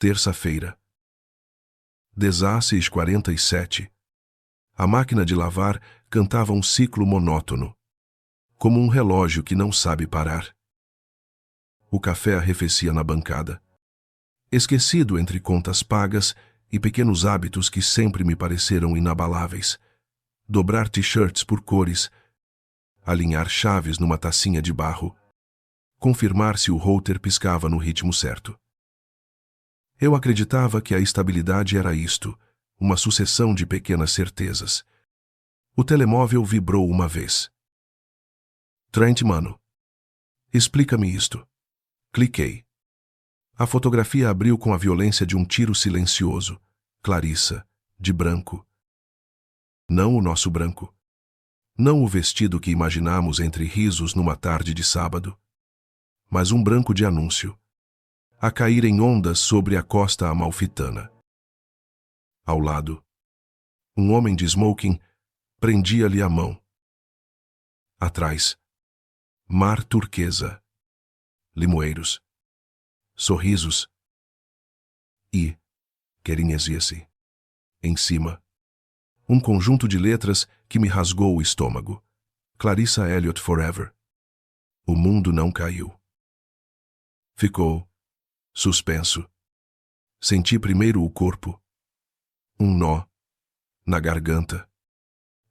Terça-feira. 10h47. A máquina de lavar cantava um ciclo monótono, como um relógio que não sabe parar. O café arrefecia na bancada. Esquecido entre contas pagas e pequenos hábitos que sempre me pareceram inabaláveis. Dobrar t-shirts por cores, alinhar chaves numa tacinha de barro, confirmar se o router piscava no ritmo certo. Eu acreditava que a estabilidade era isto, uma sucessão de pequenas certezas. O telemóvel vibrou uma vez. Trent, mano. Explica-me isto. Cliquei. A fotografia abriu com a violência de um tiro silencioso. Clarissa, de branco. Não o nosso branco. Não o vestido que imaginamos entre risos numa tarde de sábado. Mas um branco de anúncio, a cair em ondas sobre a costa amalfitana. Ao lado, um homem de smoking prendia-lhe a mão. Atrás, mar turquesa, limoeiros, sorrisos e, querinhesice, em cima, um conjunto de letras que me rasgou o estômago. Clarissa Elliott Forever. O mundo não caiu. Ficou suspenso. Senti primeiro o corpo. Um nó na garganta.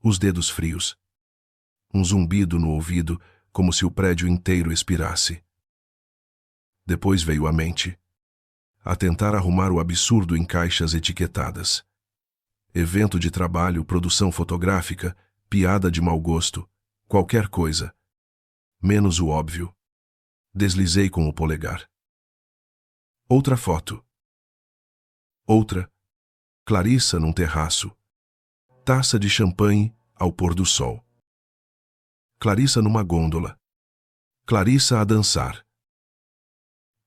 Os dedos frios. Um zumbido no ouvido, como se o prédio inteiro expirasse. Depois veio a mente. A tentar arrumar o absurdo em caixas etiquetadas. Evento de trabalho, produção fotográfica, piada de mau gosto, qualquer coisa. Menos o óbvio. Deslizei com o polegar. Outra foto. Outra. Clarissa num terraço. Taça de champanhe ao pôr do sol. Clarissa numa gôndola. Clarissa a dançar.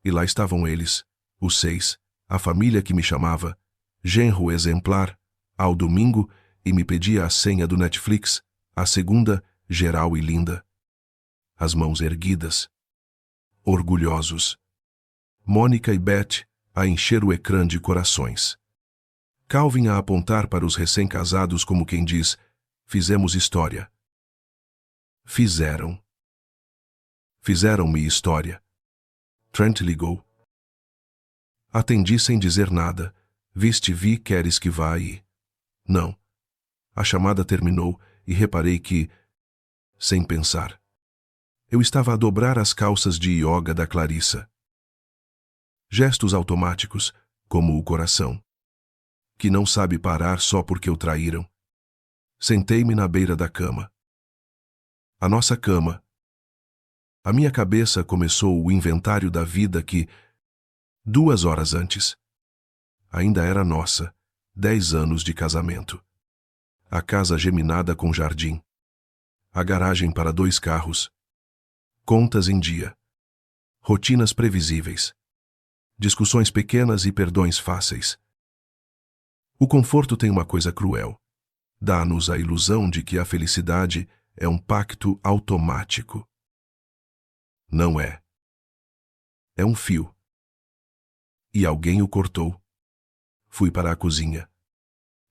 E lá estavam eles, os 6, a família que me chamava, genro exemplar, ao domingo e me pedia a senha do Netflix, a segunda, geral e linda. As mãos erguidas. Orgulhosos. Mônica e Beth a encher o ecrã de corações. Calvin a apontar para os recém-casados como quem diz, fizemos história. Fizeram. Fizeram-me história. Trent ligou. Atendi sem dizer nada. Vi, queres que vá aí? Não. A chamada terminou e reparei que, sem pensar, eu estava a dobrar as calças de ioga da Clarissa. Gestos automáticos, como o coração, que não sabe parar só porque o traíram. Sentei-me na beira da cama. A nossa cama. A minha cabeça começou o inventário da vida que, 2 horas antes, ainda era nossa, 10 anos de casamento. A casa geminada com jardim. A garagem para 2 carros. Contas em dia. Rotinas previsíveis. Discussões pequenas e perdões fáceis. O conforto tem uma coisa cruel. Dá-nos a ilusão de que a felicidade é um pacto automático. Não é. É um fio. E alguém o cortou. Fui para a cozinha.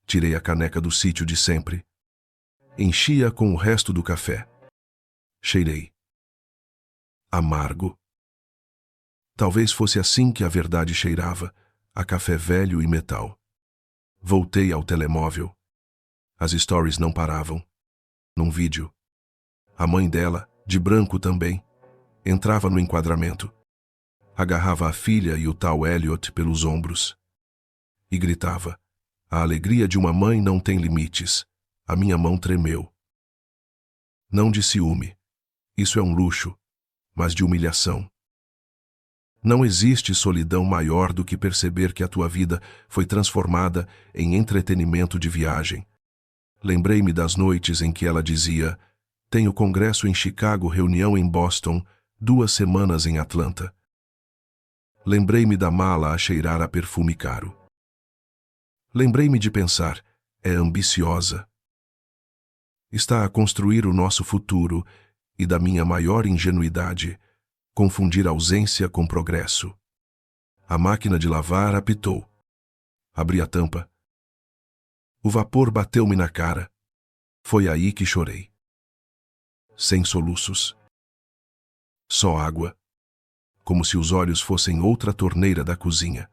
Tirei a caneca do sítio de sempre. Enchi-a com o resto do café. Cheirei. Amargo. Talvez fosse assim que a verdade cheirava, a café velho e metal. Voltei ao telemóvel. As stories não paravam. Num vídeo. A mãe dela, de branco também, entrava no enquadramento. Agarrava a filha e o tal Elliot pelos ombros. E gritava. A alegria de uma mãe não tem limites. A minha mão tremeu. Não de ciúme. Isso é um luxo, mas de humilhação. Não existe solidão maior do que perceber que a tua vida foi transformada em entretenimento de viagem. Lembrei-me das noites em que ela dizia, tenho congresso em Chicago, reunião em Boston, 2 semanas em Atlanta. Lembrei-me da mala a cheirar a perfume caro. Lembrei-me de pensar, é ambiciosa. Está a construir o nosso futuro e da minha maior ingenuidade, confundir ausência com progresso. A máquina de lavar apitou. Abri a tampa. O vapor bateu-me na cara. Foi aí que chorei. Sem soluços. Só água. Como se os olhos fossem outra torneira da cozinha.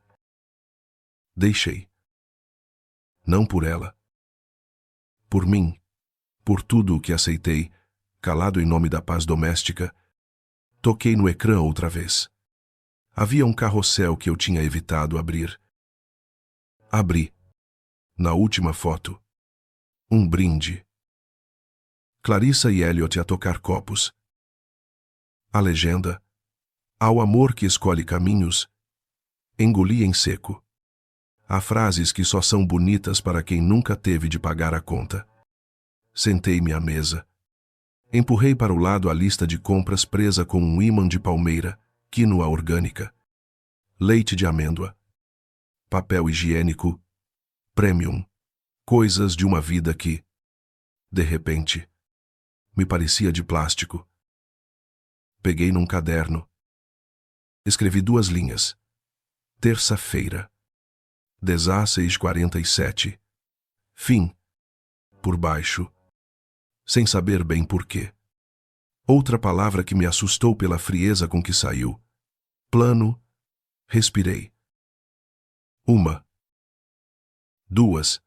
Deixei. Não por ela. Por mim. Por tudo o que aceitei, calado em nome da paz doméstica, toquei no ecrã outra vez. Havia um carrossel que eu tinha evitado abrir. Abri. Na última foto. Um brinde. Clarissa e Elliot a tocar copos. A legenda. Ao amor que escolhe caminhos. Engoli em seco. Há frases que só são bonitas para quem nunca teve de pagar a conta. Sentei-me à mesa. Empurrei para o lado a lista de compras presa com um ímã de palmeira, quinoa orgânica, leite de amêndoa, papel higiênico, premium, coisas de uma vida que, de repente, me parecia de plástico. Peguei num caderno. Escrevi 2 linhas. Terça-feira. 16h47. Fim. Por baixo. Sem saber bem porquê. Outra palavra que me assustou pela frieza com que saiu. Plano. Respirei. 1. 2.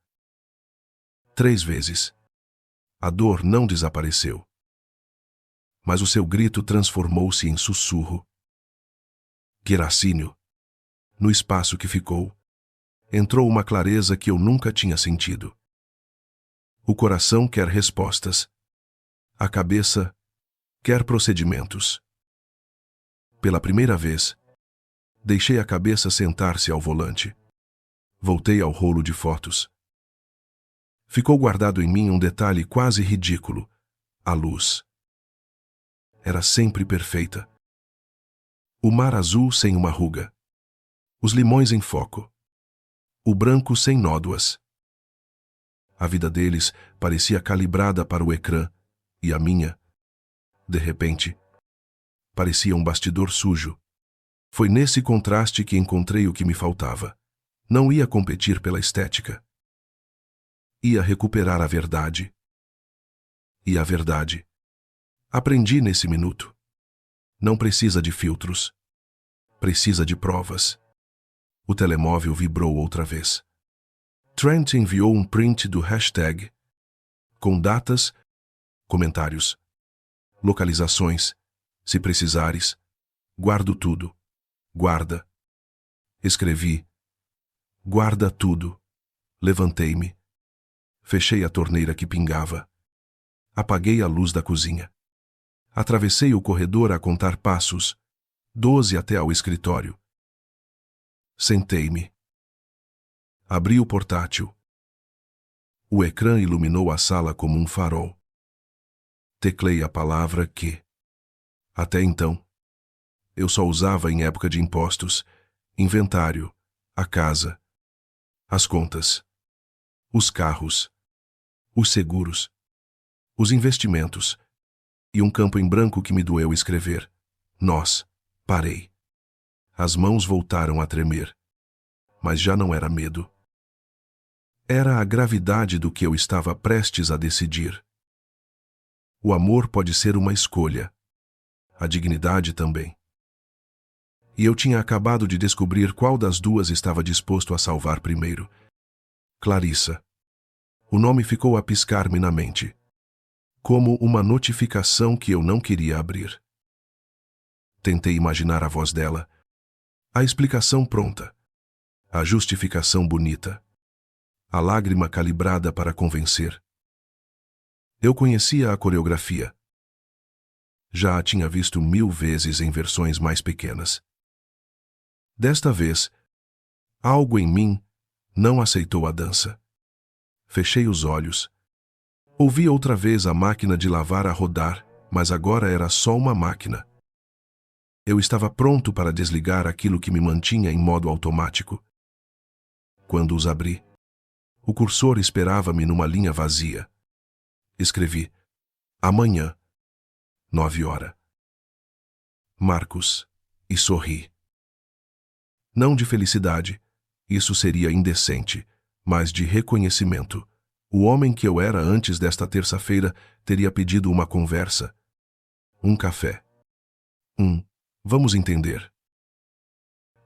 3 vezes. A dor não desapareceu. Mas o seu grito transformou-se em sussurro. Queracínio. No espaço que ficou, entrou uma clareza que eu nunca tinha sentido. O coração quer respostas. A cabeça quer procedimentos. Pela primeira vez, deixei a cabeça sentar-se ao volante. Voltei ao rolo de fotos. Ficou guardado em mim um detalhe quase ridículo: a luz. Era sempre perfeita. O mar azul sem uma ruga. Os limões em foco. O branco sem nódoas. A vida deles parecia calibrada para o ecrã, e a minha, de repente, parecia um bastidor sujo. Foi nesse contraste que encontrei o que me faltava. Não ia competir pela estética. Ia recuperar a verdade. E a verdade. Aprendi nesse minuto. Não precisa de filtros. Precisa de provas. O telemóvel vibrou outra vez. Trent enviou um print do hashtag, com datas, comentários, localizações, se precisares. Guardo tudo. Guarda. Escrevi. Guarda tudo. Levantei-me. Fechei a torneira que pingava. Apaguei a luz da cozinha. Atravessei o corredor a contar passos, 12 até ao escritório. Sentei-me. Abri o portátil. O ecrã iluminou a sala como um farol. Teclei a palavra que, até então, eu só usava em época de impostos, inventário, a casa, as contas, os carros, os seguros, os investimentos, e um campo em branco que me doeu escrever. Nós. Parei. As mãos voltaram a tremer. Mas já não era medo. Era a gravidade do que eu estava prestes a decidir. O amor pode ser uma escolha. A dignidade também. E eu tinha acabado de descobrir qual das duas estava disposto a salvar primeiro. Clarissa. O nome ficou a piscar-me na mente, como uma notificação que eu não queria abrir. Tentei imaginar a voz dela, a explicação pronta, a justificação bonita, a lágrima calibrada para convencer. Eu conhecia a coreografia. Já a tinha visto 1000 vezes em versões mais pequenas. Desta vez, algo em mim não aceitou a dança. Fechei os olhos. Ouvi outra vez a máquina de lavar a rodar, mas agora era só uma máquina. Eu estava pronto para desligar aquilo que me mantinha em modo automático. Quando os abri, o cursor esperava-me numa linha vazia. Escrevi: amanhã, 9 horas. Marcos, e sorri. Não de felicidade, isso seria indecente, mas de reconhecimento. O homem que eu era antes desta terça-feira teria pedido uma conversa. Um café. Vamos entender.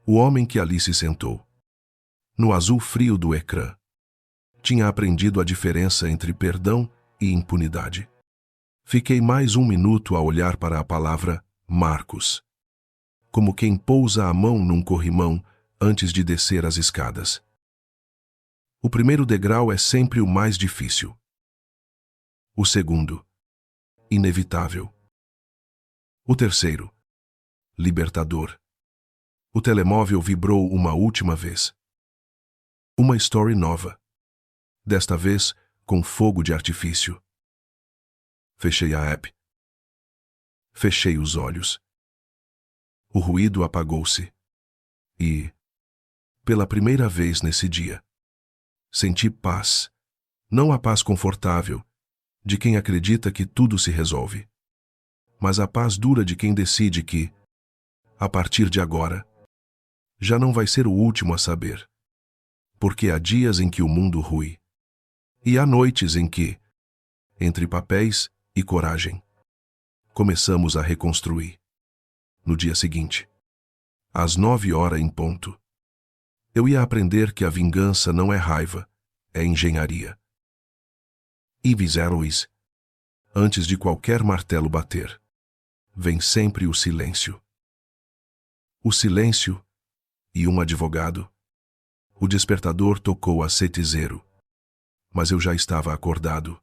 O homem que ali se sentou. No azul frio do ecrã. Tinha aprendido a diferença entre perdão e impunidade. Fiquei mais um minuto a olhar para a palavra Marcos. Como quem pousa a mão num corrimão antes de descer as escadas. O primeiro degrau é sempre o mais difícil. O segundo, inevitável. O terceiro, libertador. O telemóvel vibrou uma última vez. Uma story nova. Desta vez, com fogo de artifício. Fechei a app. Fechei os olhos. O ruído apagou-se. E, pela primeira vez nesse dia, senti paz. Não a paz confortável, de quem acredita que tudo se resolve, mas a paz dura de quem decide que, a partir de agora, já não vai ser o último a saber. Porque há dias em que o mundo rui, e há noites em que, entre papéis e coragem, começamos a reconstruir. No dia seguinte, às 9h em ponto, eu ia aprender que a vingança não é raiva, é engenharia. Ibis Heroes, antes de qualquer martelo bater, vem sempre o silêncio. O silêncio e um advogado. O despertador tocou a 7h, mas eu já estava acordado.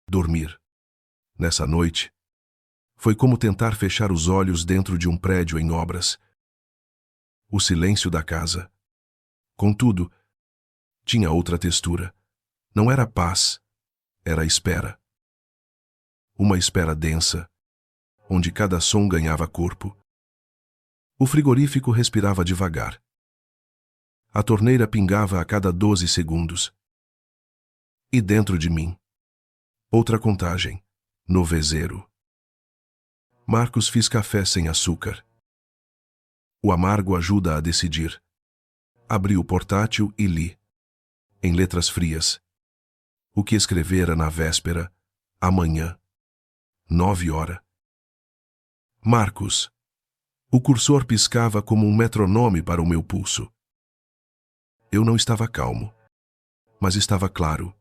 Dormir, nessa noite, foi como tentar fechar os olhos dentro de um prédio em obras. O silêncio da casa, contudo, tinha outra textura. Não era paz, era espera. Uma espera densa, onde cada som ganhava corpo. O frigorífico respirava devagar. A torneira pingava a cada 12 segundos. E dentro de mim, outra contagem, no vezeiro. Marcos fiz café sem açúcar. O amargo ajuda a decidir. Abri o portátil e li, em letras frias, o que escrevera na véspera, amanhã, 9h. Marcos. O cursor piscava como um metronome para o meu pulso. Eu não estava calmo, mas estava claro.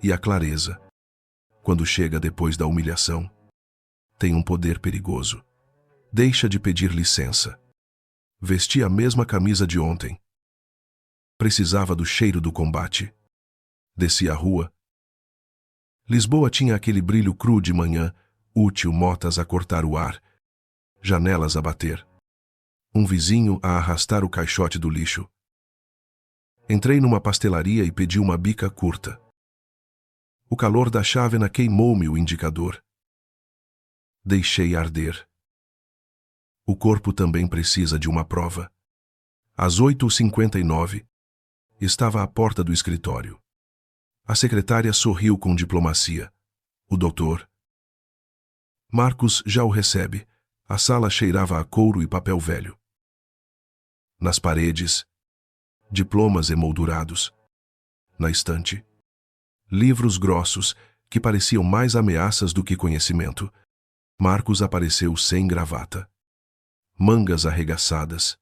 E a clareza, quando chega depois da humilhação, tem um poder perigoso. Deixa de pedir licença. Vesti a mesma camisa de ontem. Precisava do cheiro do combate. Desci a rua. Lisboa tinha aquele brilho cru de manhã, útil motas a cortar o ar, janelas a bater. Um vizinho a arrastar o caixote do lixo. Entrei numa pastelaria e pedi uma bica curta. O calor da chávena queimou-me o indicador. Deixei arder. O corpo também precisa de uma prova. Às 8h59, estava à porta do escritório. A secretária sorriu com diplomacia. O doutor. Marcos já o recebe. A sala cheirava a couro e papel velho. Nas paredes, diplomas emoldurados. Na estante, livros grossos que pareciam mais ameaças do que conhecimento. Marcos apareceu sem gravata. Mangas arregaçadas.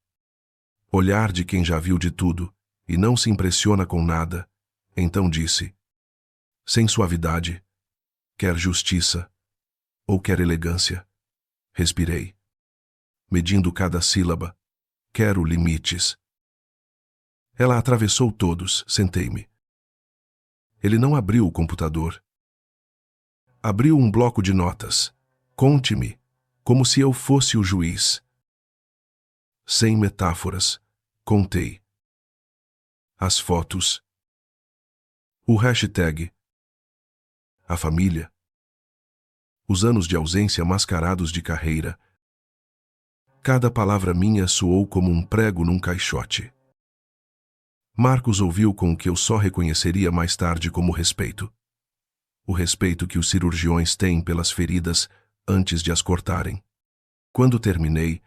Olhar de quem já viu de tudo e não se impressiona com nada. Então disse, sem suavidade, quer justiça ou quer elegância? Respirei, medindo cada sílaba. Quero limites. Ela atravessou todos, sentei-me. Ele não abriu o computador. Abriu um bloco de notas. Conte-me, como se eu fosse o juiz. Sem metáforas, contei. As fotos. O hashtag. A família. Os anos de ausência mascarados de carreira. Cada palavra minha soou como um prego num caixote. Marcos ouviu com o que eu só reconheceria mais tarde como respeito. O respeito que os cirurgiões têm pelas feridas antes de as cortarem. Quando terminei,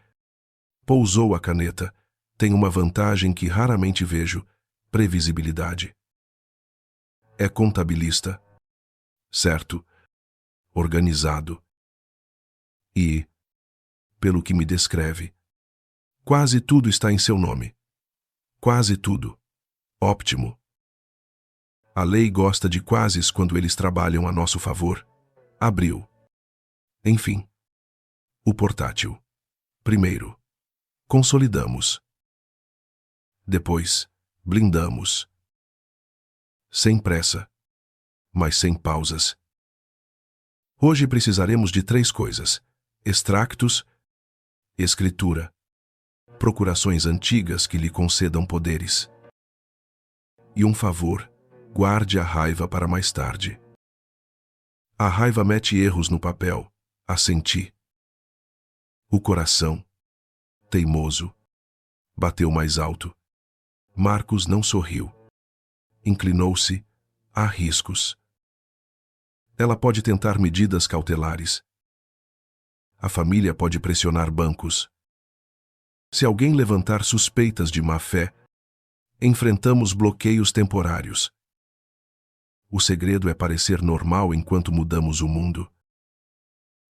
Pousou a caneta. Tem uma vantagem que raramente vejo: previsibilidade. É contabilista. Certo. Organizado. E, pelo que me descreve, quase tudo está em seu nome. Quase tudo. Óptimo. A lei gosta de quases quando eles trabalham a nosso favor. Abriu. Enfim. O portátil. Primeiro, consolidamos. Depois, blindamos. Sem pressa, mas sem pausas. Hoje precisaremos de 3 coisas: extractos, escritura, procurações antigas que lhe concedam poderes. E um favor: guarde a raiva para mais tarde. A raiva mete erros no papel, assenti. O coração, teimoso, bateu mais alto. Marcos não sorriu. Inclinou-se. Há riscos. Ela pode tentar medidas cautelares. A família pode pressionar bancos. Se alguém levantar suspeitas de má-fé, enfrentamos bloqueios temporários. O segredo é parecer normal enquanto mudamos o mundo.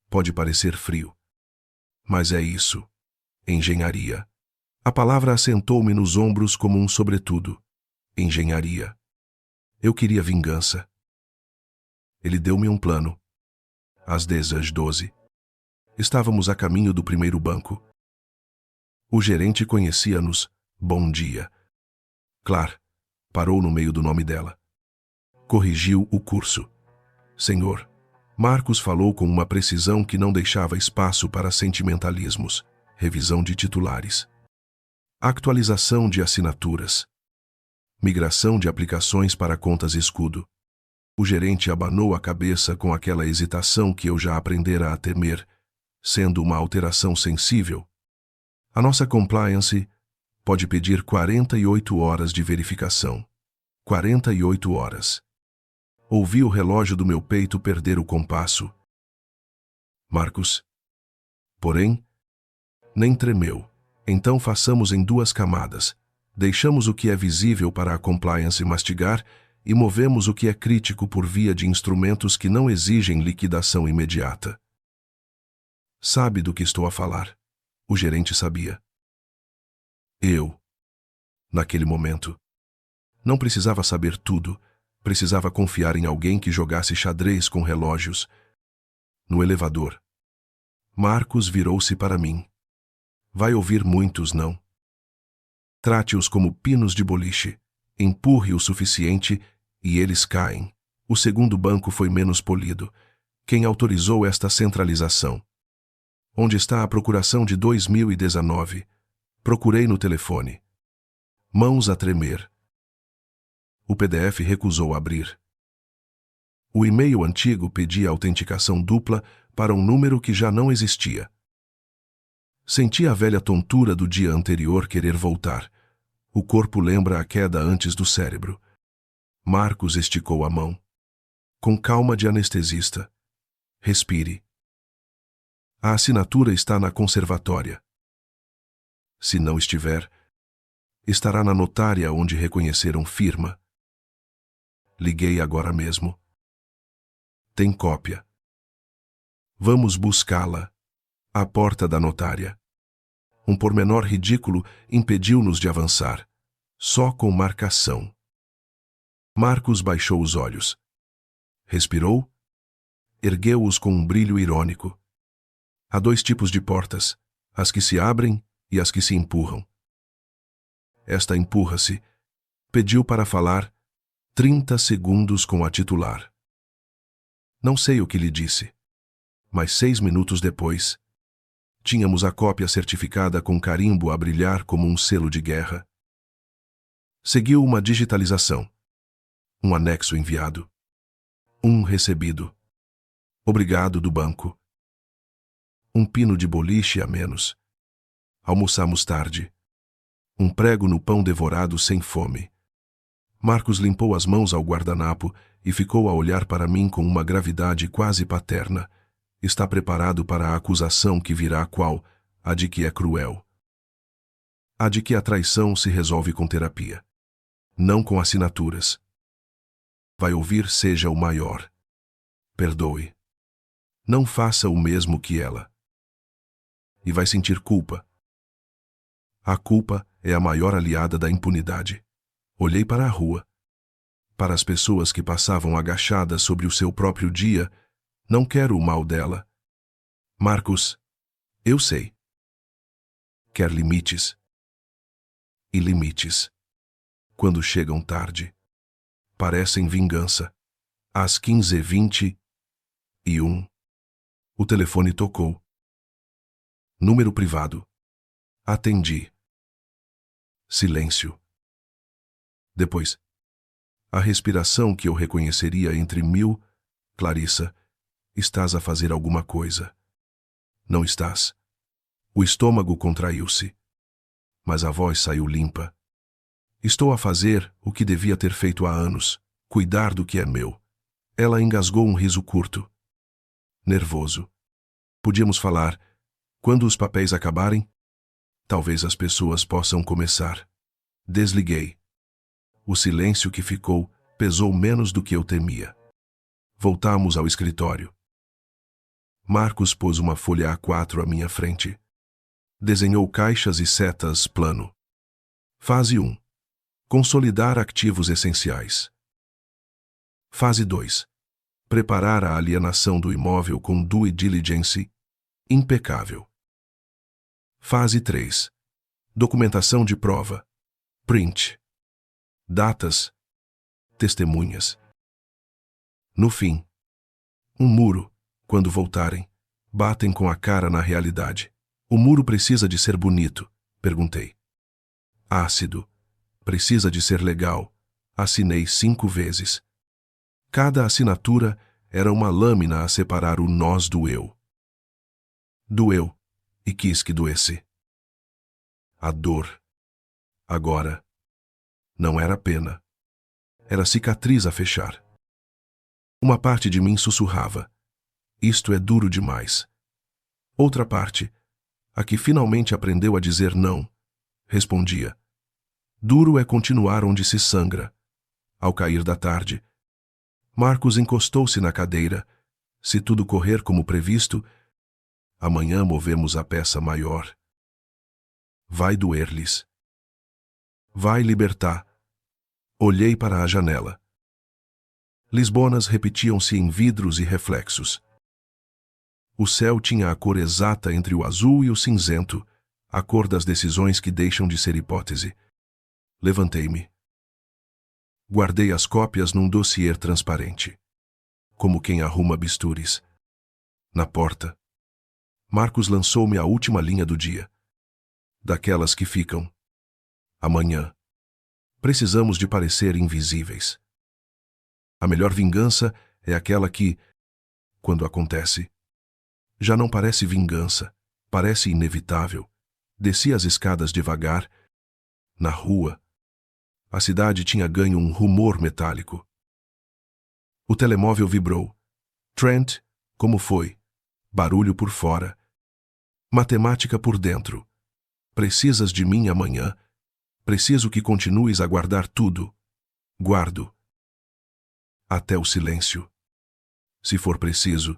Pode parecer frio, mas é isso. Engenharia. A palavra assentou-me nos ombros como um sobretudo. Engenharia. Eu queria vingança. Ele deu-me um plano. Às 10h12. Estávamos a caminho do primeiro banco. O gerente conhecia-nos. Bom dia. Claro. Parou no meio do nome dela. Corrigiu o curso. Senhor. Marcos falou com uma precisão que não deixava espaço para sentimentalismos. Revisão de titulares. Actualização de assinaturas. Migração de aplicações para contas escudo. O gerente abanou a cabeça com aquela hesitação que eu já aprendera a temer, sendo uma alteração sensível. A nossa compliance pode pedir 48 horas de verificação. 48 horas. Ouvi o relógio do meu peito perder o compasso. Marcos. Porém, nem tremeu. Então façamos em 2 camadas. Deixamos o que é visível para a compliance mastigar e movemos o que é crítico por via de instrumentos que não exigem liquidação imediata. Sabe do que estou a falar? O gerente sabia. Eu, naquele momento, não precisava saber tudo, precisava confiar em alguém que jogasse xadrez com relógios. No elevador, Marcos virou-se para mim. Vai ouvir muitos não. Trate-os como pinos de boliche. Empurre o suficiente e eles caem. O segundo banco foi menos polido. Quem autorizou esta centralização? Onde está a procuração de 2019? Procurei no telefone. Mãos a tremer. O PDF recusou abrir. O e-mail antigo pedia autenticação dupla para um número que já não existia. Senti a velha tontura do dia anterior querer voltar. O corpo lembra a queda antes do cérebro. Marcos esticou a mão. Com calma de anestesista. Respire. A assinatura está na conservatória. Se não estiver, estará na notária onde reconheceram firma. Liguei agora mesmo. Tem cópia. Vamos buscá-la. À porta da notária. Um pormenor ridículo impediu-nos de avançar. Só com marcação. Marcos baixou os olhos. Respirou. Ergueu-os com um brilho irônico. Há 2 tipos de portas, as que se abrem e as que se empurram. Esta empurra-se. Pediu para falar 30 segundos com a titular. Não sei o que lhe disse, mas 6 minutos depois, tínhamos a cópia certificada com carimbo a brilhar como um selo de guerra. Seguiu uma digitalização. Um anexo enviado. Um recebido. Obrigado do banco. Um pino de boliche a menos. Almoçamos tarde. Um prego no pão devorado sem fome. Marcos limpou as mãos ao guardanapo e ficou a olhar para mim com uma gravidade quase paterna. Está preparado para a acusação que virá qual? A de que é cruel. A de que a traição se resolve com terapia, não com assinaturas. Vai ouvir seja o maior. Perdoe. Não faça o mesmo que ela. E vai sentir culpa. A culpa é a maior aliada da impunidade. Olhei para a rua. Para as pessoas que passavam agachadas sobre o seu próprio dia, não quero o mal dela. Marcos, eu sei. Quer limites. E limites, quando chegam tarde, parecem vingança. Às 15h21, o telefone tocou. Número privado. Atendi. Silêncio. Depois, a respiração que eu reconheceria entre mil. Clarissa, estás a fazer alguma coisa. Não estás. O estômago contraiu-se. Mas a voz saiu limpa. Estou a fazer o que devia ter feito há anos, cuidar do que é meu. Ela engasgou um riso curto. Nervoso. Podíamos falar, quando os papéis acabarem? Talvez as pessoas possam começar. Desliguei. O silêncio que ficou pesou menos do que eu temia. Voltamos ao escritório. Marcos pôs uma folha A4 à minha frente. Desenhou caixas e setas plano. Fase 1. Consolidar ativos essenciais. Fase 2. Preparar a alienação do imóvel com due diligence impecável. Fase 3. Documentação de prova. Print. Datas. Testemunhas. No fim, um muro, quando voltarem, batem com a cara na realidade. O muro precisa de ser bonito, perguntei. Ácido. Precisa de ser legal. Assinei 5 vezes. Cada assinatura era uma lâmina a separar o nós do eu. Doeu, e quis que doesse. A dor. Agora. Não era pena. Era cicatriz a fechar. Uma parte de mim sussurrava. Isto é duro demais. Outra parte, a que finalmente aprendeu a dizer não, respondia. Duro é continuar onde se sangra. Ao cair da tarde, Marcos encostou-se na cadeira. Se tudo correr como previsto, amanhã movemos a peça maior. Vai doer-lhes. Vai libertar. Olhei para a janela. Lisbonas repetiam-se em vidros e reflexos. O céu tinha a cor exata entre o azul e o cinzento, a cor das decisões que deixam de ser hipótese. Levantei-me. Guardei as cópias num dossiê transparente. Como quem arruma bistures. Na porta, Marcos lançou-me a última linha do dia. Daquelas que ficam. Amanhã. Precisamos de parecer invisíveis. A melhor vingança é aquela que, quando acontece, já não parece vingança, parece inevitável. Desci as escadas devagar. Na rua, a cidade tinha ganho um rumor metálico. O telemóvel vibrou. Trent, como foi? Barulho por fora. Matemática por dentro. Precisas de mim amanhã? Preciso que continues a guardar tudo. Guardo. Até o silêncio. Se for preciso,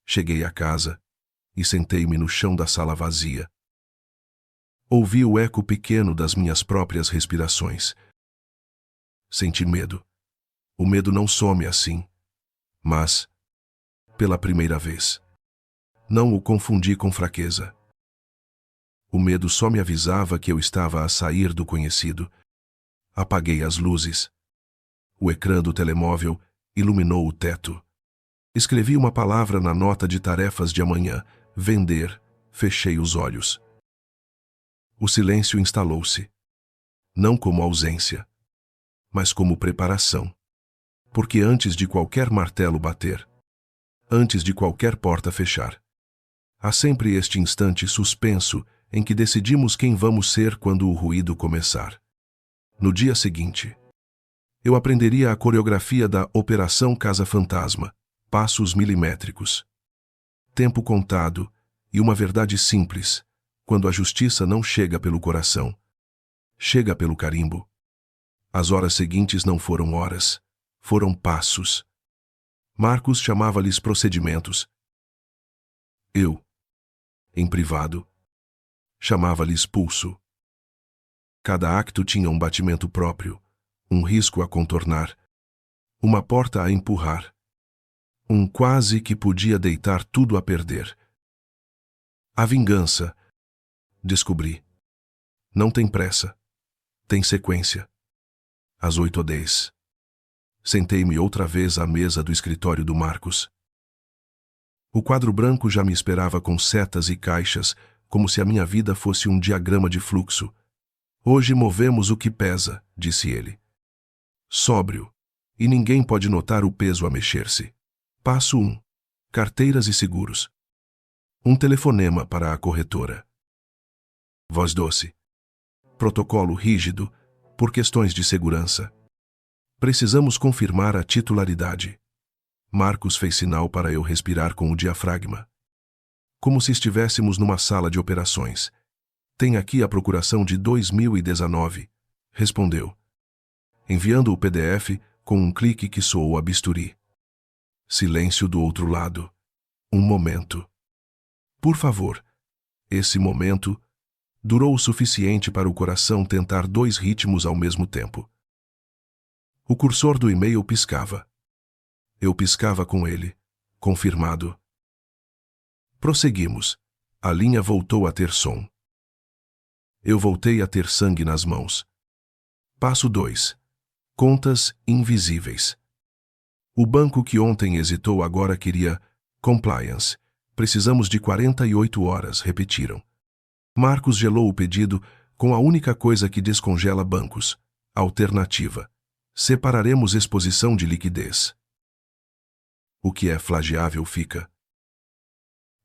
cheguei a casa e sentei-me no chão da sala vazia. Ouvi o eco pequeno das minhas próprias respirações. Senti medo. O medo não some assim. Mas, pela primeira vez, não o confundi com fraqueza. O medo só me avisava que eu estava a sair do conhecido. Apaguei as luzes. O ecrã do telemóvel iluminou o teto. Escrevi uma palavra na nota de tarefas de amanhã. Vender. Fechei os olhos. O silêncio instalou-se. Não como ausência, mas como preparação. Porque antes de qualquer martelo bater, antes de qualquer porta fechar, há sempre este instante suspenso em que decidimos quem vamos ser quando o ruído começar. No dia seguinte, eu aprenderia a coreografia da Operação Casa Fantasma, passos milimétricos. Tempo contado e uma verdade simples, quando a justiça não chega pelo coração, Chega pelo carimbo. As horas seguintes não foram horas, foram passos. Marcos chamava-lhes procedimentos. Eu, em privado, chamava-lhes pulso. Cada acto tinha um batimento próprio, um risco a contornar, uma porta a empurrar, um quase que podia deitar tudo a perder. A vingança, descobri, não tem pressa, tem sequência. Às 8h10. Sentei-me outra vez à mesa do escritório do Marcos. O quadro branco já me esperava com setas e caixas, como se a minha vida fosse um diagrama de fluxo. Hoje movemos o que pesa, disse ele. Sóbrio, e ninguém pode notar o peso a mexer-se. Passo 1. Carteiras e seguros. Um telefonema para a corretora. Voz doce. Protocolo rígido, por questões de segurança. Precisamos confirmar a titularidade. Marcos fez sinal para eu respirar com o diafragma. Como se estivéssemos numa sala de operações. Tem aqui a procuração de 2019, respondeu, enviando o PDF com um clique que soou a bisturi. Silêncio do outro lado. Um momento. Por favor. Esse momento durou o suficiente para o coração tentar 2 ritmos ao mesmo tempo. O cursor do e-mail piscava. Eu piscava com ele, confirmado. Prosseguimos. A linha voltou a ter som. Eu voltei a ter sangue nas mãos. Passo 2. Contas invisíveis. O banco que ontem hesitou agora queria compliance. Precisamos de 48 horas, repetiram. Marcos gelou o pedido com a única coisa que descongela bancos. Alternativa. Separaremos exposição de liquidez. O que é flageável fica.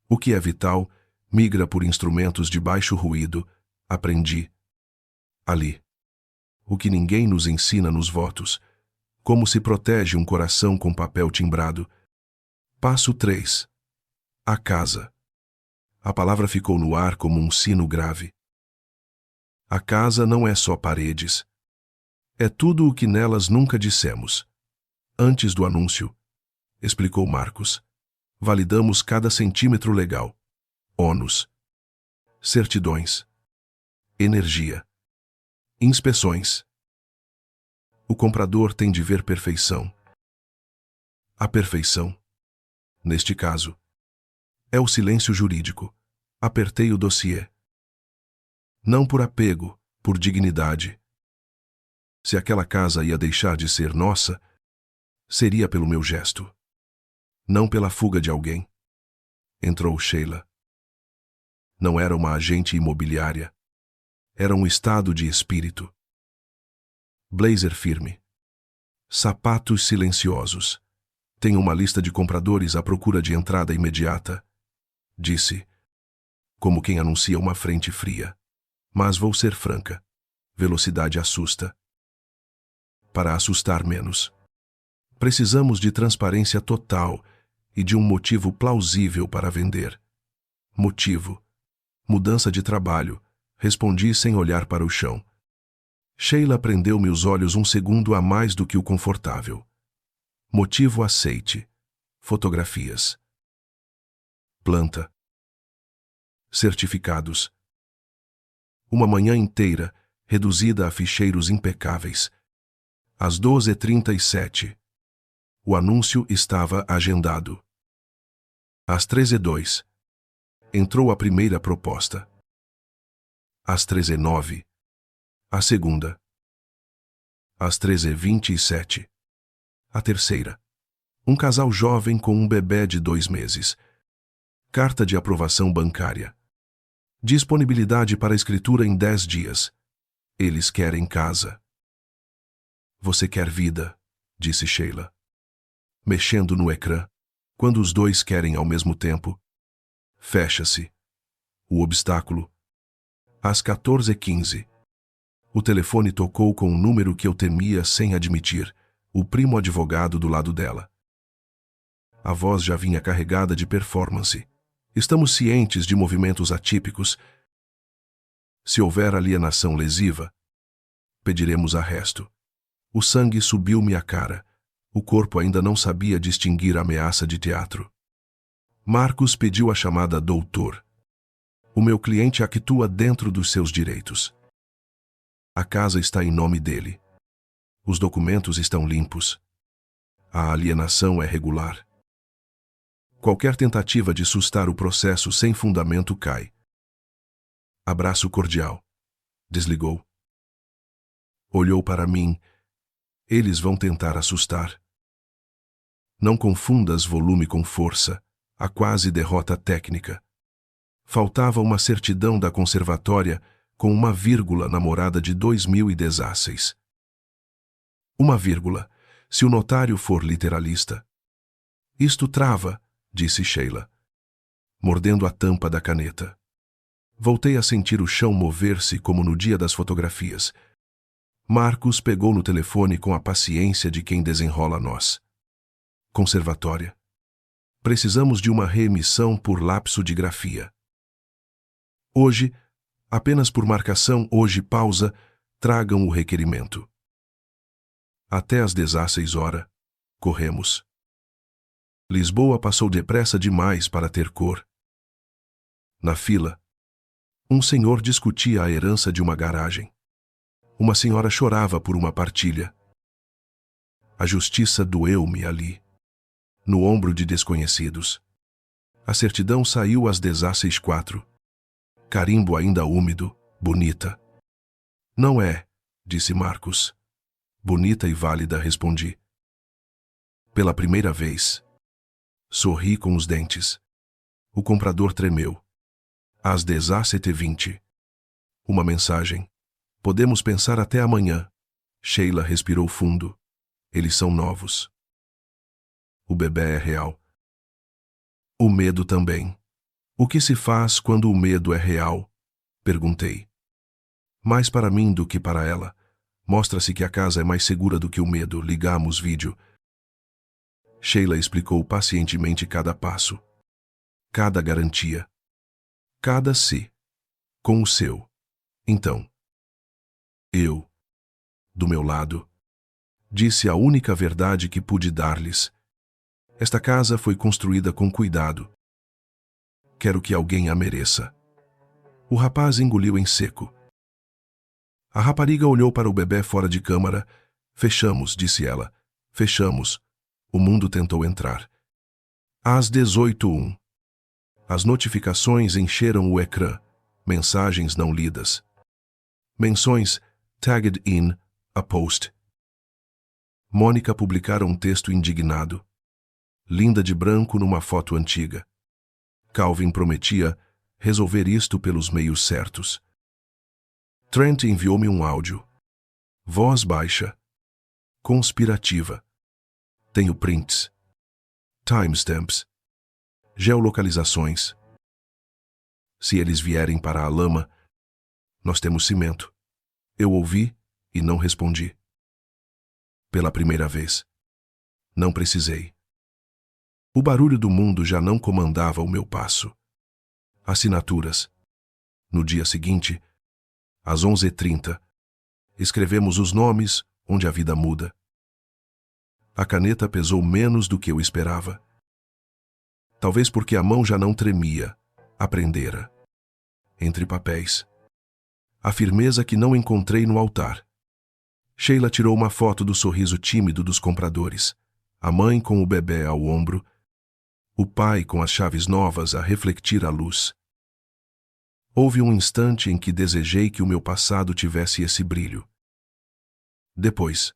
O que é vital migra por instrumentos de baixo ruído. Aprendi. Ali. O que ninguém nos ensina nos votos. Como se protege um coração com papel timbrado. Passo 3. A casa. A palavra ficou no ar como um sino grave. A casa não é só paredes. É tudo o que nelas nunca dissemos. Antes do anúncio, explicou Marcos, validamos cada centímetro legal. Ônus. Certidões. Energia. Inspeções. O comprador tem de ver perfeição. A perfeição, neste caso, é o silêncio jurídico. Apertei o dossiê. Não por apego, por dignidade. Se aquela casa ia deixar de ser nossa, seria pelo meu gesto. Não pela fuga de alguém. Entrou Sheila. Não era uma agente imobiliária. Era um estado de espírito. Blazer firme. Sapatos silenciosos. Tenho uma lista de compradores à procura de entrada imediata. Disse, como quem anuncia uma frente fria. Mas vou ser franca. Velocidade assusta. Para assustar menos. Precisamos de transparência total e de um motivo plausível para vender. Motivo. Mudança de trabalho. Respondi sem olhar para o chão. Sheila prendeu-me os olhos um segundo a mais do que o confortável. Motivo aceite. Fotografias. Planta. Certificados. Uma manhã inteira, reduzida a ficheiros impecáveis. Às 12h37. O anúncio estava agendado. Às 13h02. Entrou a primeira proposta. Às 13h09. A segunda. Às 13h27. A terceira. Um casal jovem com um bebê de 2 meses. Carta de aprovação bancária. Disponibilidade para escritura em 10 dias. Eles querem casa. Você quer vida, disse Sheila. Mexendo no ecrã, quando os dois querem ao mesmo tempo. Fecha-se. O obstáculo. Às 14h15. O telefone tocou com um número que eu temia sem admitir, o primo advogado do lado dela. A voz já vinha carregada de performance. Estamos cientes de movimentos atípicos. Se houver alienação lesiva, pediremos arresto. O sangue subiu-me à cara. O corpo ainda não sabia distinguir a ameaça de teatro. Marcos pediu a chamada doutor. O meu cliente atua dentro dos seus direitos. A casa está em nome dele. Os documentos estão limpos. A alienação é regular. Qualquer tentativa de sustar o processo sem fundamento cai. Abraço cordial. Desligou. Olhou para mim. Eles vão tentar assustar. Não confundas volume com força. A quase derrota técnica. Faltava uma certidão da conservatória com uma vírgula na morada de 2016. Uma vírgula, se o notário for literalista. Isto trava, disse Sheila, mordendo a tampa da caneta. Voltei a sentir o chão mover-se como no dia das fotografias. Marcos pegou no telefone com a paciência de quem desenrola nós. Conservatória. Precisamos de uma reemissão por lapso de grafia. Hoje, apenas por marcação, hoje pausa, tragam o requerimento. Até às 16 horas, corremos. Lisboa passou depressa demais para ter cor. Na fila, um senhor discutia a herança de uma garagem. Uma senhora chorava por uma partilha. A justiça doeu-me ali, no ombro de desconhecidos. A certidão saiu às 16h04. Carimbo ainda úmido, bonita. Não é, disse Marcos. Bonita e válida, respondi. Pela primeira vez. Sorri com os dentes. O comprador tremeu. Às 17h20. Uma mensagem. Podemos pensar até amanhã. Sheila respirou fundo. Eles são novos. O bebê é real. O medo também. O que se faz quando o medo é real? Perguntei. Mais para mim do que para ela. Mostra-se que a casa é mais segura do que o medo. Ligamos vídeo. Sheila explicou pacientemente cada passo. Cada garantia. Cada se. Com o seu. Então. Eu. Do meu lado. Disse a única verdade que pude dar-lhes. Esta casa foi construída com cuidado. Quero que alguém a mereça. O rapaz engoliu em seco. A rapariga olhou para o bebê fora de câmara. Fechamos, disse ela. Fechamos. O mundo tentou entrar. Às 18h01. As notificações encheram o ecrã. Mensagens não lidas. Menções tagged in a post. Mônica publicara um texto indignado. Linda de branco numa foto antiga. Calvin prometia resolver isto pelos meios certos. Trent enviou-me um áudio. Voz baixa. Conspirativa. Tenho prints. Timestamps. Geolocalizações. Se eles vierem para a lama, nós temos cimento. Eu ouvi e não respondi. Pela primeira vez. Não precisei. O barulho do mundo já não comandava o meu passo. Assinaturas. No dia seguinte, às 11h30, escrevemos os nomes onde a vida muda. A caneta pesou menos do que eu esperava. Talvez porque a mão já não tremia, aprendera. Entre papéis. A firmeza que não encontrei no altar. Sheila tirou uma foto do sorriso tímido dos compradores. A mãe com o bebê ao ombro. O pai com as chaves novas a refletir a luz. Houve um instante em que desejei que o meu passado tivesse esse brilho. Depois,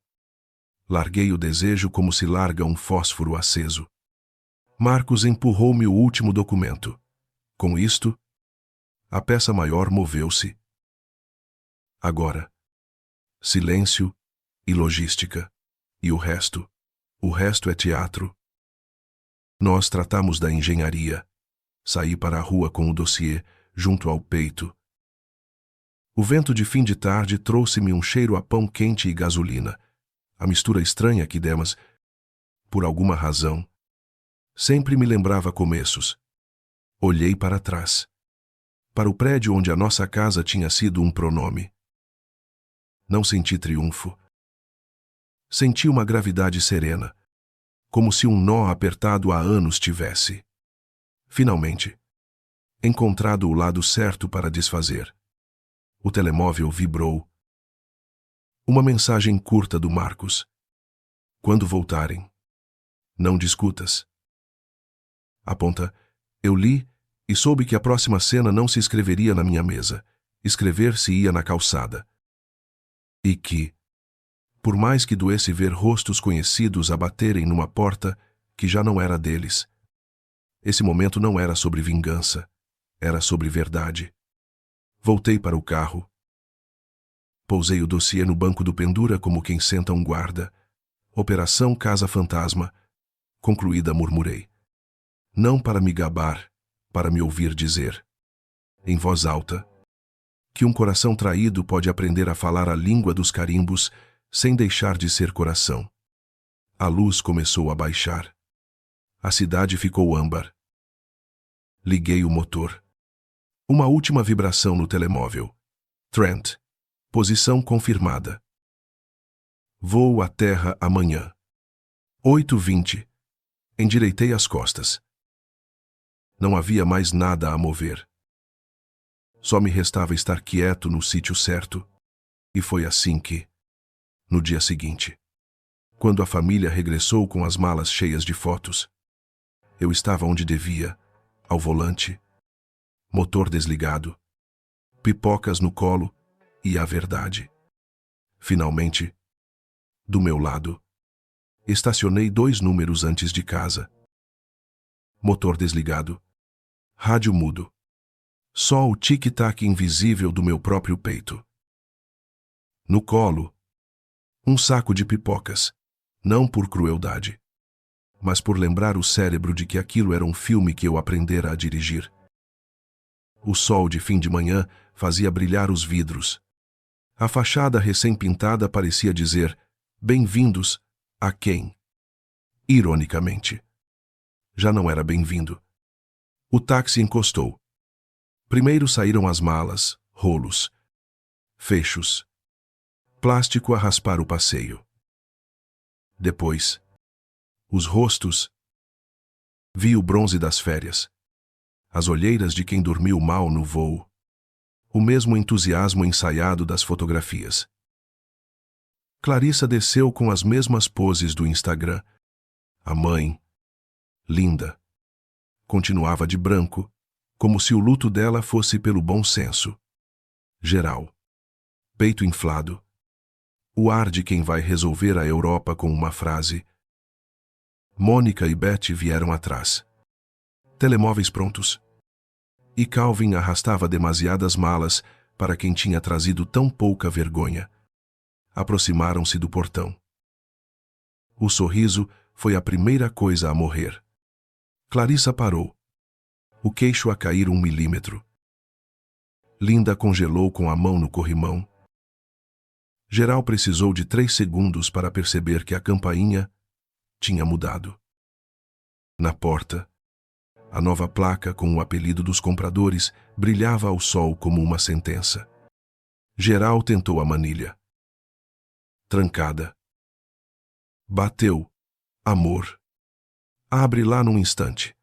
larguei o desejo como se larga um fósforo aceso. Marcos empurrou-me o último documento. Com isto, a peça maior moveu-se. Agora, silêncio e logística. E o resto é teatro. Nós tratamos da engenharia. Saí para a rua com o dossiê, junto ao peito. O vento de fim de tarde trouxe-me um cheiro a pão quente e gasolina. A mistura estranha que demos, por alguma razão, sempre me lembrava começos. Olhei para trás. Para o prédio onde a nossa casa tinha sido um pronome. Não senti triunfo. Senti uma gravidade serena, como se um nó apertado há anos tivesse, finalmente, encontrado o lado certo para desfazer. O telemóvel vibrou. Uma mensagem curta do Marcos. Quando voltarem, não discutas. Aponta. Eu li e soube que a próxima cena não se escreveria na minha mesa. Escrever-se-ia na calçada. E que, por mais que doesse ver rostos conhecidos a baterem numa porta que já não era deles, esse momento não era sobre vingança, era sobre verdade. Voltei para o carro. Pousei o dossiê no banco do pendura como quem senta um guarda. Operação Casa Fantasma. Concluída, murmurei. Não para me gabar, para me ouvir dizer, em voz alta, que um coração traído pode aprender a falar a língua dos carimbos sem deixar de ser coração. A luz começou a baixar. A cidade ficou âmbar. Liguei o motor. Uma última vibração no telemóvel. Trent. Posição confirmada. Voo à Terra amanhã. 8h20. Endireitei as costas. Não havia mais nada a mover. Só me restava estar quieto no sítio certo. E foi assim que, no dia seguinte, quando a família regressou com as malas cheias de fotos, eu estava onde devia, ao volante, motor desligado, pipocas no colo e a verdade. Finalmente, do meu lado, estacionei 2 números antes de casa. Motor desligado, rádio mudo. Só o tic-tac invisível do meu próprio peito. No colo, um saco de pipocas, não por crueldade, mas por lembrar o cérebro de que aquilo era um filme que eu aprendera a dirigir. O sol de fim de manhã fazia brilhar os vidros. A fachada recém-pintada parecia dizer: bem-vindos a quem? Ironicamente. Já não era bem-vindo. O táxi encostou. Primeiro saíram as malas, rolos, fechos, plástico a raspar o passeio. Depois, os rostos. Vi o bronze das férias, as olheiras de quem dormiu mal no voo, o mesmo entusiasmo ensaiado das fotografias. Clarissa desceu com as mesmas poses do Instagram. A mãe, linda, continuava de branco, como se o luto dela fosse pelo bom senso. Geral. Peito inflado. O ar de quem vai resolver a Europa com uma frase. Mônica e Beth vieram atrás. Telemóveis prontos. E Calvin arrastava demasiadas malas para quem tinha trazido tão pouca vergonha. Aproximaram-se do portão. O sorriso foi a primeira coisa a morrer. Clarissa parou, o queixo a cair 1 milímetro. Linda congelou com a mão no corrimão. Geral precisou de 3 segundos para perceber que a campainha tinha mudado. Na porta, a nova placa com o apelido dos compradores brilhava ao sol como uma sentença. Geral tentou a manilha. Trancada. Bateu. Amor. Abre lá num instante.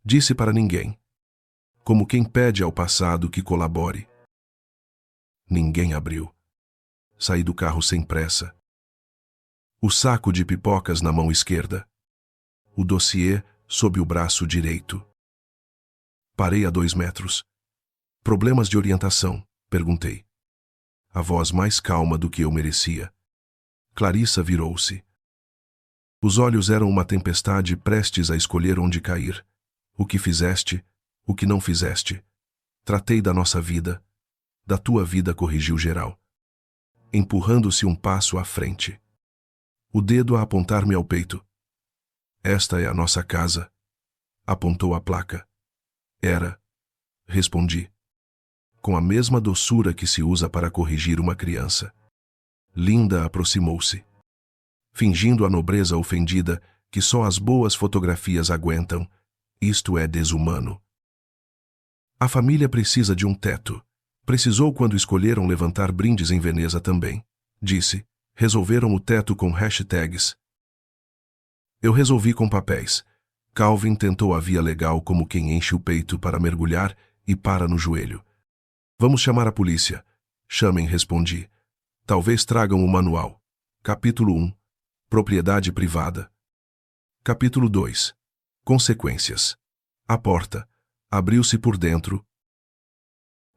Disse para ninguém. Como quem pede ao passado que colabore. Ninguém abriu. Saí do carro sem pressa. O saco de pipocas na mão esquerda. O dossiê sob o braço direito. Parei a 2 metros. Problemas de orientação? Perguntei. A voz mais calma do que eu merecia. Clarissa virou-se. Os olhos eram uma tempestade prestes a escolher onde cair. O que fizeste, o que não fizeste. Tratei da nossa vida. Da tua vida, corrigiu Geral, empurrando-se um passo à frente. O dedo a apontar-me ao peito. Esta é a nossa casa. Apontou a placa. Era. Respondi. Com a mesma doçura que se usa para corrigir uma criança. Linda aproximou-se, fingindo a nobreza ofendida que só as boas fotografias aguentam. Isto é desumano. A família precisa de um teto. Precisou quando escolheram levantar brindes em Veneza também. disse. Resolveram o teto com hashtags. Eu resolvi com papéis. Calvin tentou a via legal como quem enche o peito para mergulhar e para no joelho. Vamos chamar a polícia. Chamem, respondi. Talvez tragam o manual. Capítulo 1. Propriedade privada. Capítulo 2. Consequências. A porta abriu-se por dentro.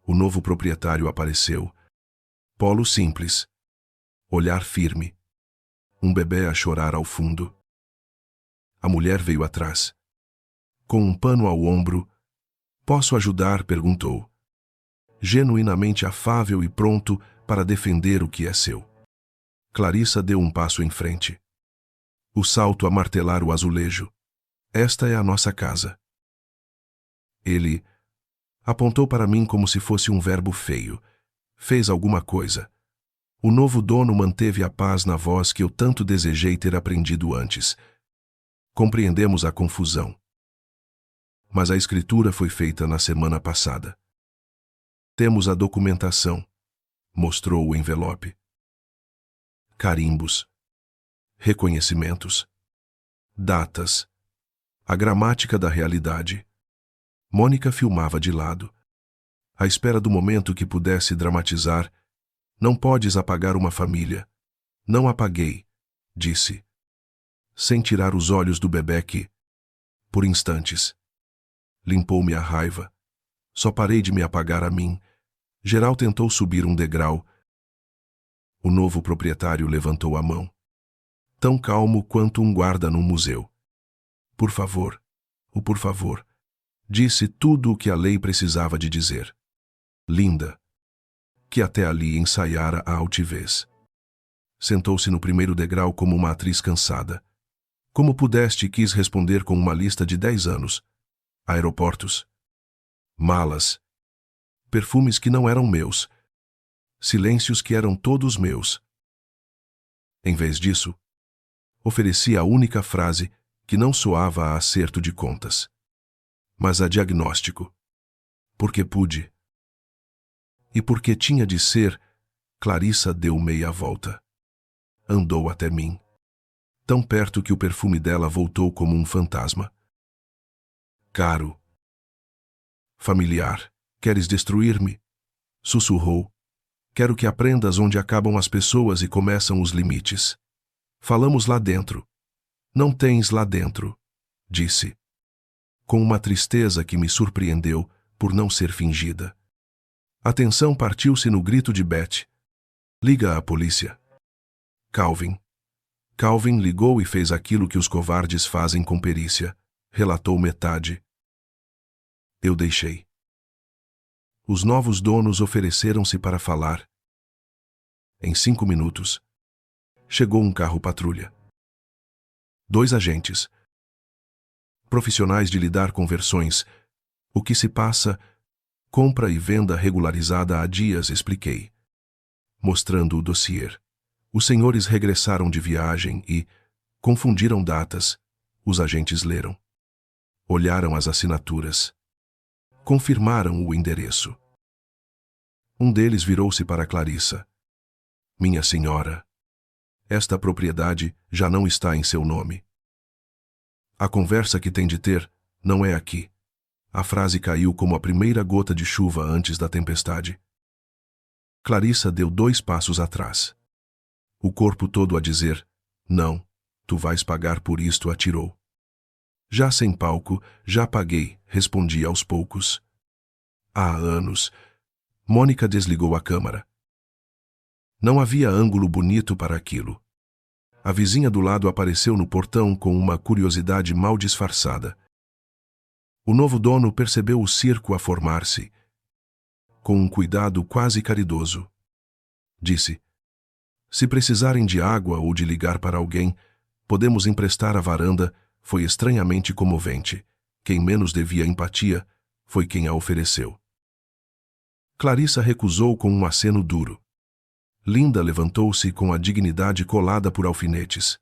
O novo proprietário apareceu. Polo simples. Olhar firme. Um bebê a chorar ao fundo. A mulher veio atrás. Com um pano ao ombro. Posso ajudar? Perguntou. Genuinamente afável e pronto para defender o que é seu. Clarissa deu um passo em frente. O salto a martelar o azulejo. Esta é a nossa casa. Ele apontou para mim como se fosse um verbo feio. Fez alguma coisa. O novo dono manteve a paz na voz que eu tanto desejei ter aprendido antes. Compreendemos a confusão. Mas a escritura foi feita na semana passada. Temos a documentação. Mostrou o envelope. Carimbos. Reconhecimentos. Datas. A gramática da realidade. Mônica filmava de lado. À espera do momento que pudesse dramatizar. Não podes apagar uma família. Não apaguei, disse. Sem tirar os olhos do bebê que, por instantes, limpou-me a raiva. Só parei de me apagar a mim. Geral tentou subir um degrau. O novo proprietário levantou a mão. Tão calmo quanto um guarda num museu. Por favor, disse tudo o que a lei precisava de dizer. Linda, que até ali ensaiara a altivez. Sentou-se no primeiro degrau como uma atriz cansada. Como pudeste, quis responder com uma lista de 10 anos. Aeroportos. Malas. Perfumes que não eram meus. Silêncios que eram todos meus. Em vez disso, ofereci a única frase que não soava a acerto de contas, mas a diagnóstico. Porque pude. E porque tinha de ser, Clarissa deu meia volta. Andou até mim. Tão perto que o perfume dela voltou como um fantasma. Caro. Familiar. Queres destruir-me? Sussurrou. Quero que aprendas onde acabam as pessoas e começam os limites. Falamos lá dentro. Não tens lá dentro, disse. Com uma tristeza que me surpreendeu por não ser fingida. A tensão partiu-se no grito de Beth. Liga à polícia. Calvin. Calvin ligou e fez aquilo que os covardes fazem com perícia. Relatou metade. Eu deixei. Os novos donos ofereceram-se para falar. Em 5 minutos, chegou um carro-patrulha. 2 agentes. Profissionais de lidar com versões. O que se passa? Compra e venda regularizada há dias, expliquei. Mostrando o dossiê. Os senhores regressaram de viagem e confundiram datas. Os agentes leram. Olharam as assinaturas. Confirmaram o endereço. Um deles virou-se para Clarissa. Minha senhora, esta propriedade já não está em seu nome. A conversa que tem de ter não é aqui. A frase caiu como a primeira gota de chuva antes da tempestade. Clarissa deu 2 passos atrás. O corpo todo a dizer, não, tu vais pagar por isto, atirou. Já sem palco, já paguei, respondi aos poucos. Há anos. Mônica desligou a câmara. Não havia ângulo bonito para aquilo. A vizinha do lado apareceu no portão com uma curiosidade mal disfarçada. O novo dono percebeu o circo a formar-se. Com um cuidado quase caridoso. Disse, se precisarem de água ou de ligar para alguém, podemos emprestar a varanda. Foi estranhamente comovente. Quem menos devia empatia foi quem a ofereceu. Clarissa recusou com um aceno duro. Linda levantou-se com a dignidade colada por alfinetes.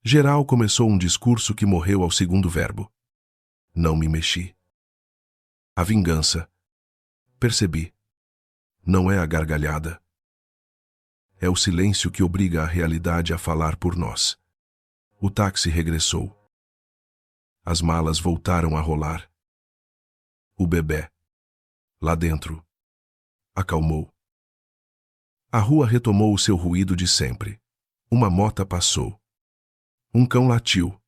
Geral começou um discurso que morreu ao segundo verbo. Não me mexi. A vingança. Percebi. Não é a gargalhada. É o silêncio que obriga a realidade a falar por nós. O táxi regressou. As malas voltaram a rolar. O bebê, lá dentro, acalmou. A rua retomou o seu ruído de sempre. Uma mota passou. Um cão latiu.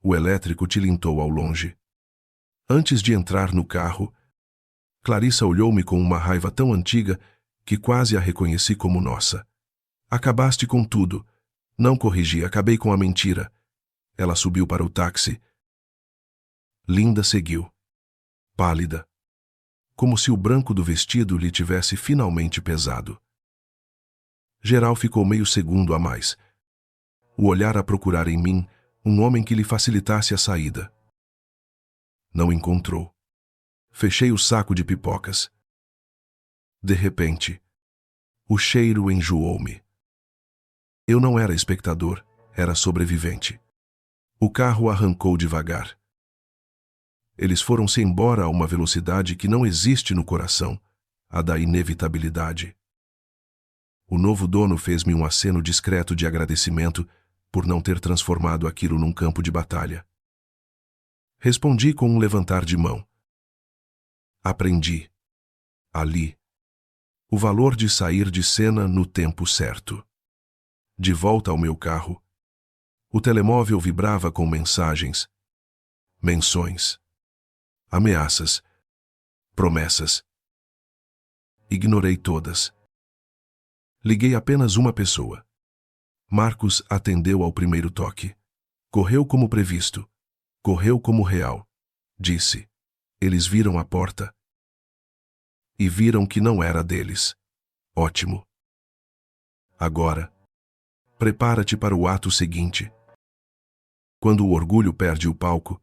O elétrico tilintou ao longe. Antes de entrar no carro, Clarissa olhou-me com uma raiva tão antiga que quase a reconheci como nossa. Acabaste com tudo. Não corrigi, acabei com a mentira. Ela subiu para o táxi. Linda seguiu. Pálida. Como se o branco do vestido lhe tivesse finalmente pesado. Geral ficou meio segundo a mais. O olhar a procurar em mim um homem que lhe facilitasse a saída. Não encontrou. Fechei o saco de pipocas. De repente, o cheiro enjoou-me. Eu não era espectador, era sobrevivente. O carro arrancou devagar. Eles foram-se embora a uma velocidade que não existe no coração, a da inevitabilidade. O novo dono fez-me um aceno discreto de agradecimento por não ter transformado aquilo num campo de batalha. Respondi com um levantar de mão. Aprendi, ali, o valor de sair de cena no tempo certo. De volta ao meu carro, o telemóvel vibrava com mensagens, menções, ameaças, promessas. Ignorei todas. Liguei apenas uma pessoa. Marcos atendeu ao primeiro toque. Correu como previsto. Correu como real. Disse. Eles viram a porta. E viram que não era deles. Ótimo. Agora, prepara-te para o ato seguinte. Quando o orgulho perde o palco,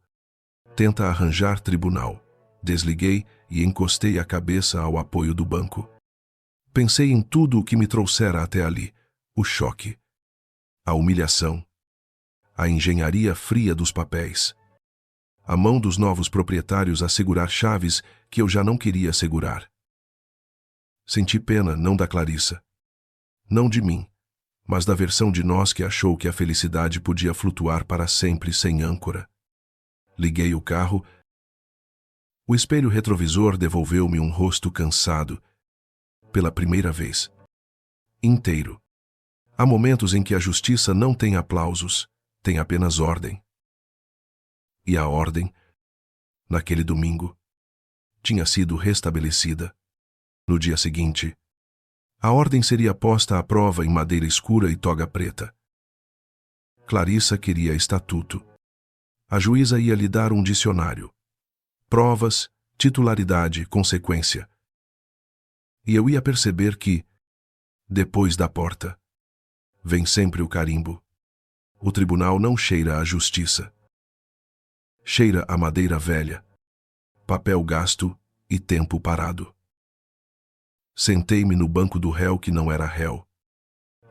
tenta arranjar tribunal. Desliguei e encostei a cabeça ao apoio do banco. Pensei em tudo o que me trouxera até ali. O choque. A humilhação. A engenharia fria dos papéis. A mão dos novos proprietários a segurar chaves que eu já não queria segurar. Senti pena não da Clarissa. Não de mim, mas da versão de nós que achou que a felicidade podia flutuar para sempre sem âncora. Liguei o carro. O espelho retrovisor devolveu-me um rosto cansado. Pela primeira vez. Inteiro. Há momentos em que a justiça não tem aplausos, tem apenas ordem. E a ordem, naquele domingo, tinha sido restabelecida. No dia seguinte, a ordem seria posta à prova em madeira escura e toga preta. Clarissa queria estatuto. A juíza ia lhe dar um dicionário. Provas, titularidade, consequência. E eu ia perceber que, depois da porta, vem sempre o carimbo. O tribunal não cheira a justiça. Cheira a madeira velha, papel gasto e tempo parado. Sentei-me no banco do réu que não era réu,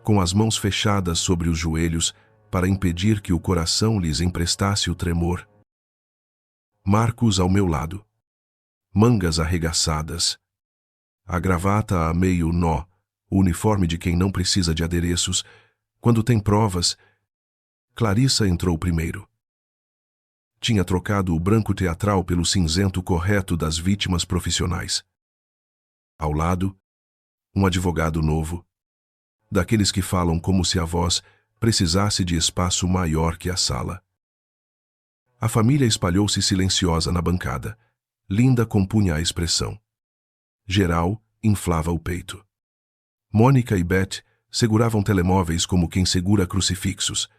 com as mãos fechadas sobre os joelhos para impedir que o coração lhes emprestasse o tremor. Marcos ao meu lado. Mangas arregaçadas. A gravata a meio nó, o uniforme de quem não precisa de adereços. Quando tem provas, Clarissa entrou primeiro. Tinha trocado o branco teatral pelo cinzento correto das vítimas profissionais. Ao lado, um advogado novo, daqueles que falam como se a voz precisasse de espaço maior que a sala. A família espalhou-se silenciosa na bancada. Linda compunha a expressão. Geral inflava o peito. Mônica e Beth seguravam telemóveis como quem segura crucifixos.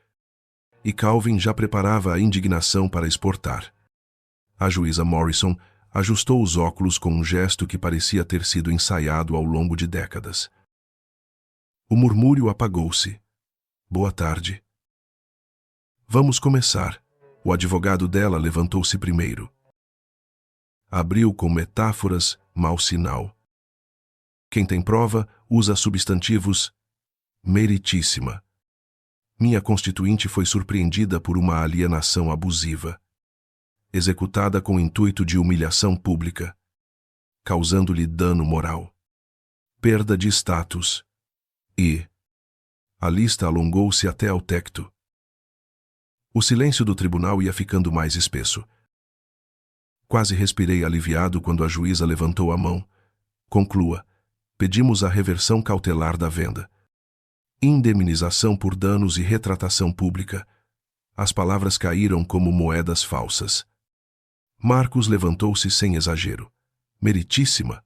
E Calvin já preparava a indignação para exportar. A juíza Morrison ajustou os óculos com um gesto que parecia ter sido ensaiado ao longo de décadas. O murmúrio apagou-se. Boa tarde. Vamos começar. O advogado dela levantou-se primeiro. Abriu com metáforas, mau sinal. Quem tem prova usa substantivos meritíssima. Minha constituinte foi surpreendida por uma alienação abusiva, executada com intuito de humilhação pública, causando-lhe dano moral, perda de status e, A lista alongou-se até ao tecto. O silêncio do tribunal ia ficando mais espesso. Quase respirei aliviado quando a juíza levantou a mão. Conclua. Pedimos a reversão cautelar da venda. Indemnização por danos e retratação pública. As palavras caíram como moedas falsas. Marcos levantou-se sem exagero. Meritíssima.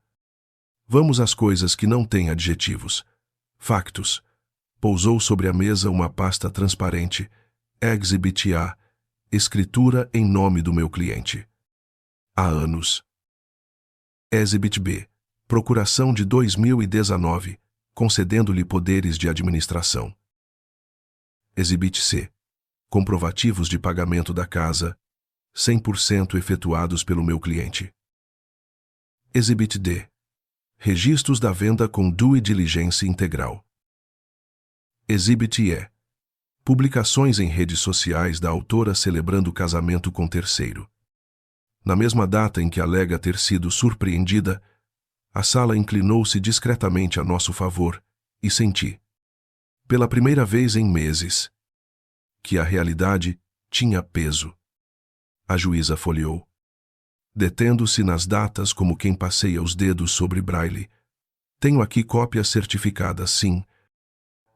Vamos às coisas que não têm adjetivos. Factos. Pousou sobre a mesa uma pasta transparente. Exhibit A. Escritura em nome do meu cliente. Há anos. Exhibit B. Procuração de 2019, concedendo-lhe poderes de administração. Exhibit C. Comprovativos de pagamento da casa, 100% efetuados pelo meu cliente. Exhibit D. Registros da venda com due diligence integral. Exhibit E. Publicações em redes sociais da autora celebrando casamento com terceiro. Na mesma data em que alega ter sido surpreendida, a sala inclinou-se discretamente a nosso favor e senti, pela primeira vez em meses, que a realidade tinha peso. A juíza folheou, detendo-se nas datas como quem passeia os dedos sobre braille. Tenho aqui cópia certificada, sim.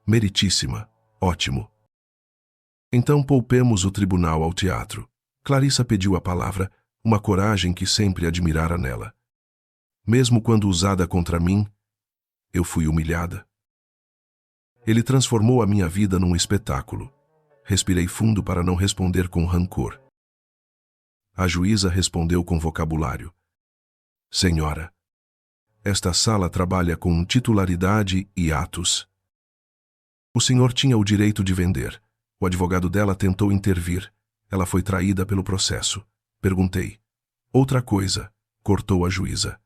Meritíssima. Ótimo. Então poupemos o tribunal ao teatro. Clarissa pediu a palavra, uma coragem que sempre admirara nela. Mesmo quando usada contra mim, eu fui humilhada. Ele transformou a minha vida num espetáculo. Respirei fundo para não responder com rancor. A juíza respondeu com vocabulário. Senhora, esta sala trabalha com titularidade e atos. O senhor tinha o direito de vender. O advogado dela tentou intervir. Ela foi traída pelo processo. Perguntei. Outra coisa, cortou a juíza.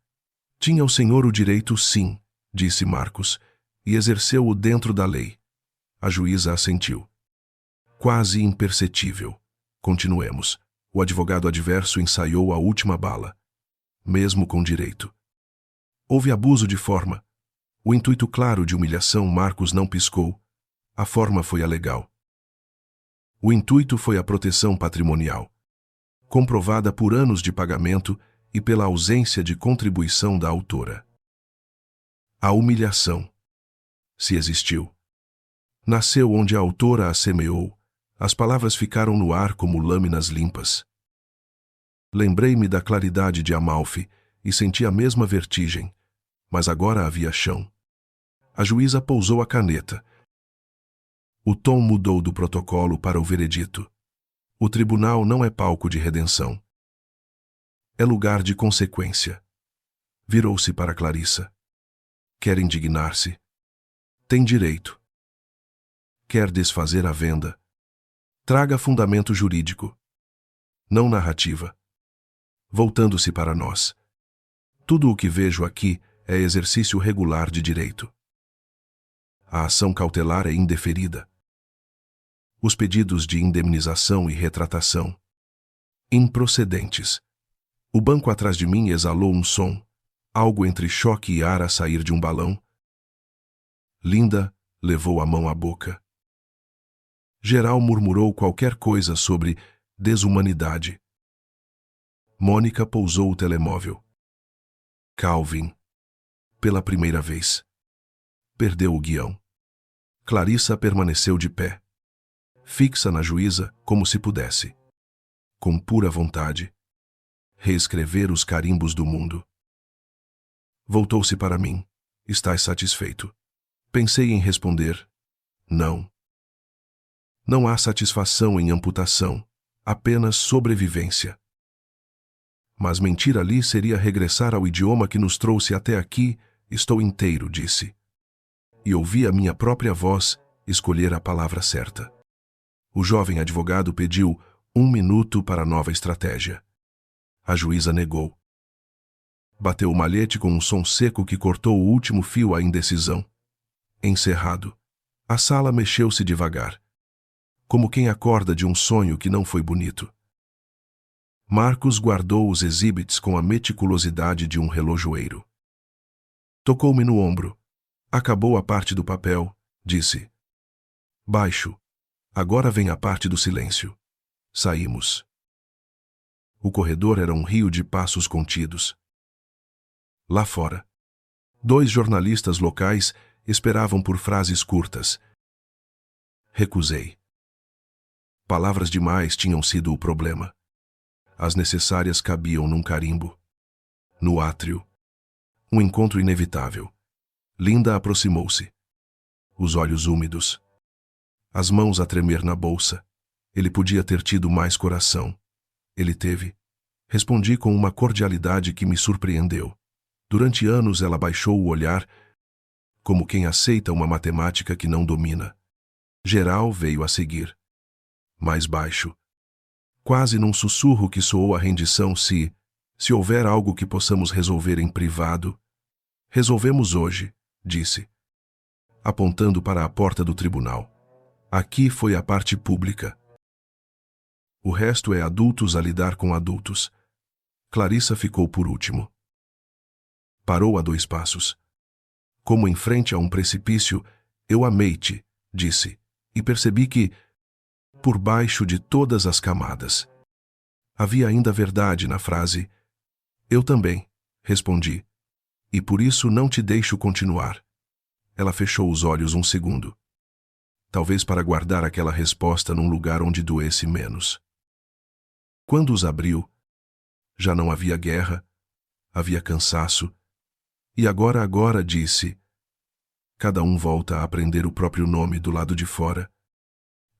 Tinha o senhor o direito, sim, disse Marcos, e exerceu-o dentro da lei. A juíza assentiu. Quase imperceptível. Continuemos. O advogado adverso ensaiou a última bala. Mesmo com direito. Houve abuso de forma. O intuito claro de humilhação Marcos não piscou. A forma foi a legal. O intuito foi a proteção patrimonial, comprovada por anos de pagamento e pela ausência de contribuição da autora. A humilhação, se existiu, nasceu onde a autora a semeou. As palavras ficaram no ar como lâminas limpas. Lembrei-me da claridade de Amalfi e senti a mesma vertigem, mas agora havia chão. A juíza pousou a caneta. O tom mudou do protocolo para o veredito. O tribunal não é palco de redenção. É lugar de consequência. Virou-se para Clarissa. Quer indignar-se? Tem direito. Quer desfazer a venda? Traga fundamento jurídico. Não narrativa. Voltando-se para nós. Tudo o que vejo aqui é exercício regular de direito. A ação cautelar é indeferida. Os pedidos de indemnização e retratação, improcedentes. O banco atrás de mim exalou um som, algo entre choque e ar a sair de um balão. Linda levou a mão à boca. Geral murmurou qualquer coisa sobre desumanidade. Mônica pousou o telemóvel. Calvin, pela primeira vez, perdeu o guião. Clarissa permaneceu de pé, fixa na juíza como se pudesse, com pura vontade, reescrever os carimbos do mundo. Voltou-se para mim. Estás satisfeito? Pensei em responder. Não. Não há satisfação em amputação, apenas sobrevivência. Mas mentir ali seria regressar ao idioma que nos trouxe até aqui. Estou inteiro, disse. E ouvi a minha própria voz escolher a palavra certa. O jovem advogado pediu 1 minuto para a nova estratégia. A juíza negou. Bateu o malhete com um som seco que cortou o último fio à indecisão. Encerrado. A sala mexeu-se devagar, como quem acorda de um sonho que não foi bonito. Marcos guardou os exhibits com a meticulosidade de um relojoeiro. Tocou-me no ombro. Acabou a parte do papel, disse. Baixo. Agora vem a parte do silêncio. Saímos. O corredor era um rio de passos contidos. Lá fora, 2 jornalistas locais esperavam por frases curtas. Recusei. Palavras demais tinham sido o problema. As necessárias cabiam num carimbo. No átrio. Um encontro inevitável. Linda aproximou-se. Os olhos úmidos. As mãos a tremer na bolsa. Ele podia ter tido mais coração. Ele teve. Respondi com uma cordialidade que me surpreendeu. Durante anos ela baixou o olhar, como quem aceita uma matemática que não domina. Geral veio a seguir. Mais baixo. Quase num sussurro que soou a rendição se houver algo que possamos resolver em privado. Resolvemos hoje, disse, apontando para a porta do tribunal. Aqui foi a parte pública. O resto é adultos a lidar com adultos. Clarissa ficou por último. Parou a 2 passos. Como em frente a um precipício, eu amei-te, disse, e percebi que, por baixo de todas as camadas, havia ainda verdade na frase. Eu também, respondi, e por isso não te deixo continuar. Ela fechou os olhos um segundo. Talvez para guardar aquela resposta num lugar onde doesse menos. Quando os abriu, já não havia guerra, havia cansaço, e agora disse, cada um volta a aprender o próprio nome do lado de fora.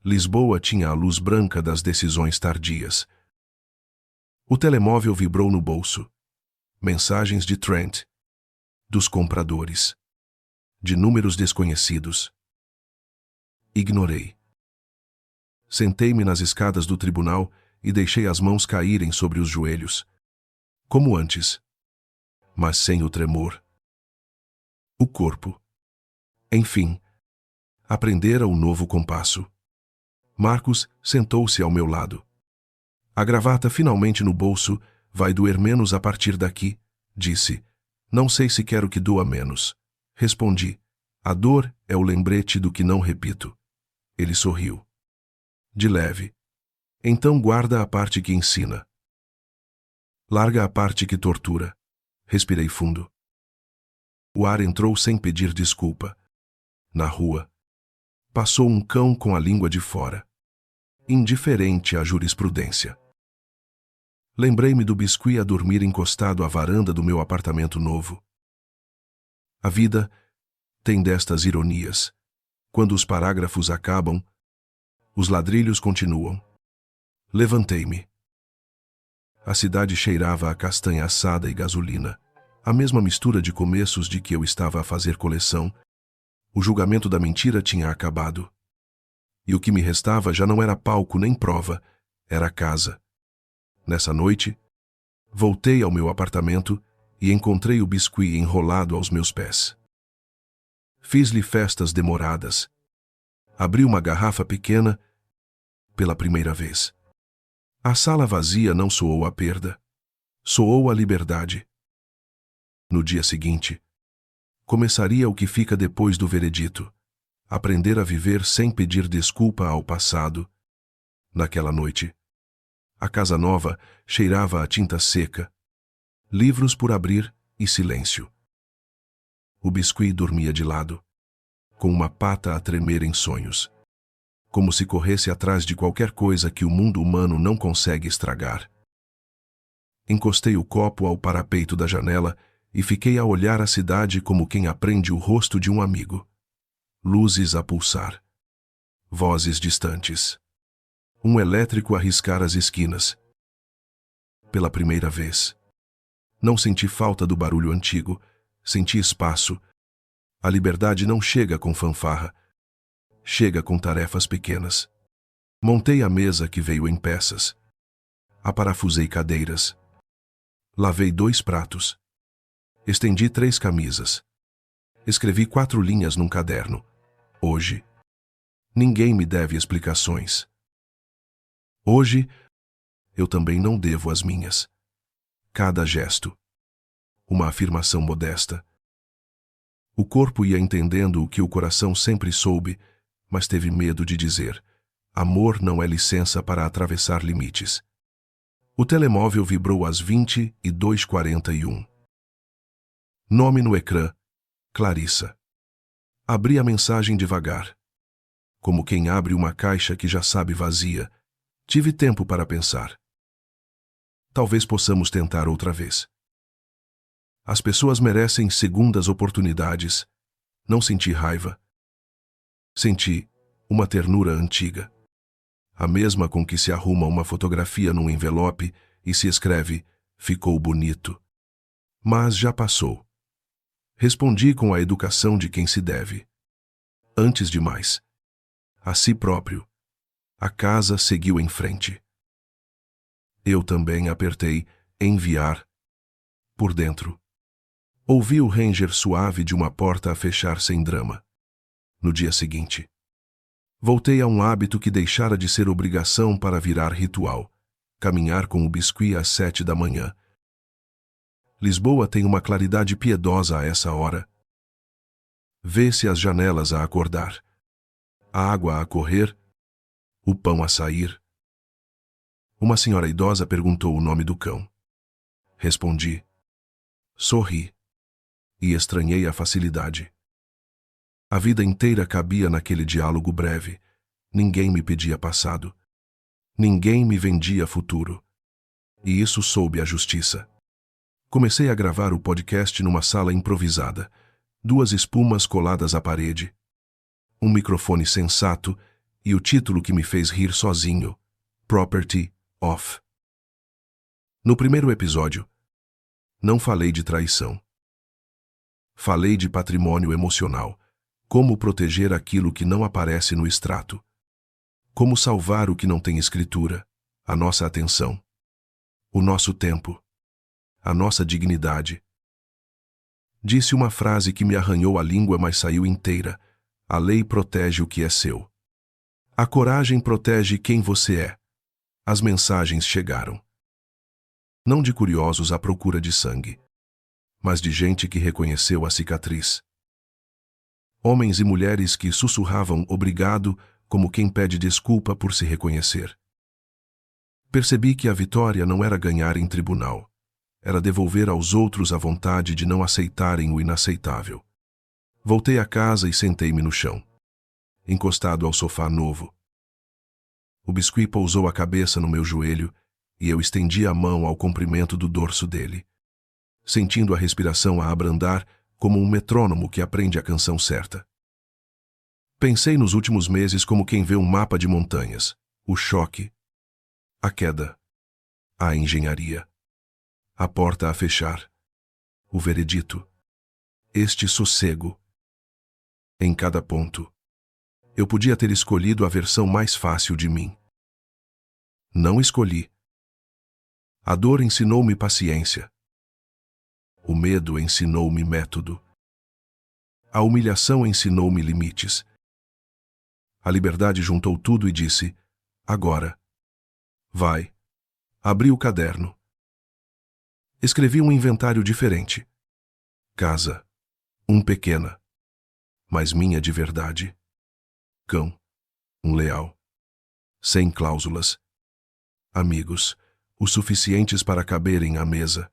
Lisboa tinha a luz branca das decisões tardias. O telemóvel vibrou no bolso. Mensagens de Trent, dos compradores, de números desconhecidos. Ignorei. Sentei-me nas escadas do tribunal e deixei as mãos caírem sobre os joelhos. Como antes, mas sem o tremor. O corpo. Enfim, aprendera o novo compasso. Marcos sentou-se ao meu lado. A gravata finalmente no bolso vai doer menos a partir daqui, disse. Não sei se quero que doa menos. Respondi. A dor é o lembrete do que não repito. Ele sorriu. De leve. Então guarda a parte que ensina. Larga a parte que tortura. Respirei fundo. O ar entrou sem pedir desculpa. Na rua, passou um cão com a língua de fora. Indiferente à jurisprudência. Lembrei-me do biscuit a dormir encostado à varanda do meu apartamento novo. A vida tem destas ironias. Quando os parágrafos acabam, os ladrilhos continuam. Levantei-me. A cidade cheirava a castanha assada e gasolina, a mesma mistura de começos de que eu estava a fazer coleção. O julgamento da mentira tinha acabado. E o que me restava já não era palco nem prova, era casa. Nessa noite, voltei ao meu apartamento e encontrei o biscuit enrolado aos meus pés. Fiz-lhe festas demoradas. Abri uma garrafa pequena pela primeira vez. A sala vazia não soou a perda. Soou a liberdade. No dia seguinte, começaria o que fica depois do veredito. Aprender a viver sem pedir desculpa ao passado. Naquela noite, a casa nova cheirava a tinta seca, livros por abrir e silêncio. O biscuit dormia de lado, com uma pata a tremer em sonhos, como se corresse atrás de qualquer coisa que o mundo humano não consegue estragar. Encostei o copo ao parapeito da janela e fiquei a olhar a cidade como quem aprende o rosto de um amigo. Luzes a pulsar. Vozes distantes. Um elétrico a riscar as esquinas. Pela primeira vez. Não senti falta do barulho antigo. Senti espaço. A liberdade não chega com fanfarra. Chega com tarefas pequenas. Montei a mesa que veio em peças. Aparafusei cadeiras. Lavei 2 pratos. Estendi 3 camisas. Escrevi 4 linhas num caderno. Hoje, ninguém me deve explicações. Hoje, eu também não devo as minhas. Cada gesto. Uma afirmação modesta. O corpo ia entendendo o que o coração sempre soube, mas teve medo de dizer: amor não é licença para atravessar limites. O telemóvel vibrou às 22h41. Nome no ecrã: Clarissa. Abri a mensagem devagar. Como quem abre uma caixa que já sabe vazia, tive tempo para pensar. Talvez possamos tentar outra vez. As pessoas merecem segundas oportunidades. Não senti raiva. Senti uma ternura antiga. A mesma com que se arruma uma fotografia num envelope e se escreve: ficou bonito. Mas já passou. Respondi com a educação de quem se deve. Antes de mais, a si próprio. A casa seguiu em frente. Eu também apertei enviar. Por dentro, ouvi o ranger suave de uma porta a fechar sem drama. No dia seguinte, voltei a um hábito que deixara de ser obrigação para virar ritual: caminhar com o biscuit às 7 da manhã. Lisboa tem uma claridade piedosa a essa hora. Vê-se as janelas a acordar, a água a correr, o pão a sair. Uma senhora idosa perguntou o nome do cão. Respondi. Sorri. E estranhei a facilidade. A vida inteira cabia naquele diálogo breve. Ninguém me pedia passado. Ninguém me vendia futuro. E isso soube a justiça. Comecei a gravar o podcast numa sala improvisada. 2 espumas coladas à parede. Um microfone sensato e o título que me fez rir sozinho: Property Off. No primeiro episódio, não falei de traição. Falei de patrimônio emocional. Como proteger aquilo que não aparece no extrato. Como salvar o que não tem escritura, a nossa atenção, o nosso tempo, a nossa dignidade. Disse uma frase que me arranhou a língua, mas saiu inteira: a lei protege o que é seu. A coragem protege quem você é. As mensagens chegaram. Não de curiosos à procura de sangue, mas de gente que reconheceu a cicatriz. Homens e mulheres que sussurravam obrigado como quem pede desculpa por se reconhecer. Percebi que a vitória não era ganhar em tribunal. Era devolver aos outros a vontade de não aceitarem o inaceitável. Voltei a casa e sentei-me no chão, encostado ao sofá novo. O biscuit pousou a cabeça no meu joelho e eu estendi a mão ao comprimento do dorso dele, sentindo a respiração a abrandar como um metrônomo que aprende a canção certa. Pensei nos últimos meses como quem vê um mapa de montanhas: o choque, a queda, a engenharia, a porta a fechar, o veredito, este sossego. Em cada ponto, eu podia ter escolhido a versão mais fácil de mim. Não escolhi. A dor ensinou-me paciência. O medo ensinou-me método. A humilhação ensinou-me limites. A liberdade juntou tudo e disse: agora. Vai. Abri o caderno. Escrevi um inventário diferente. Casa. Pequena. Mas minha de verdade. Cão. Leal. Sem cláusulas. Amigos. O suficientes para caberem à mesa.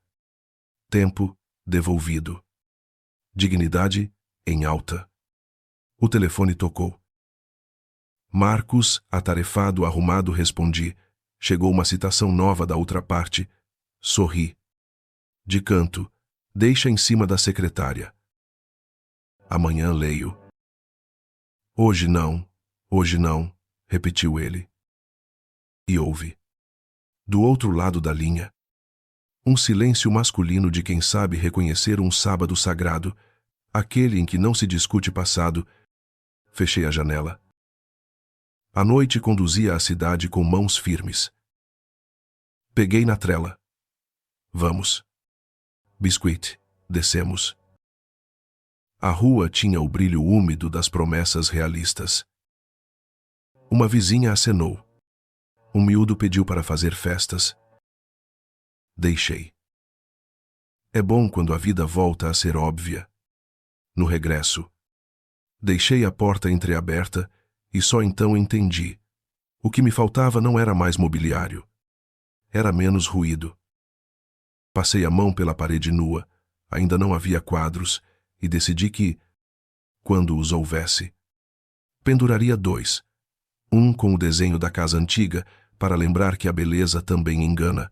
Tempo. Devolvido. Dignidade. Em alta. O telefone tocou. Marcos, atarefado, arrumado, respondi. Chegou uma citação nova da outra parte. Sorri. De canto. Deixa em cima da secretária. Amanhã leio. Hoje não, repetiu ele. E ouve. Do outro lado da linha, um silêncio masculino de quem sabe reconhecer um sábado sagrado, aquele em que não se discute passado. Fechei a janela. A noite conduzia a cidade com mãos firmes. Peguei na trela. Vamos. Biscuit, descemos. A rua tinha o brilho úmido das promessas realistas. Uma vizinha acenou. Um miúdo pediu para fazer festas. Deixei. É bom quando a vida volta a ser óbvia. No regresso, deixei a porta entreaberta E só então entendi. O que me faltava não era mais mobiliário. Era menos ruído. Passei a mão pela parede nua, ainda não havia quadros, e decidi que, quando os houvesse, penduraria 2. Um com o desenho da casa antiga, para lembrar que a beleza também engana,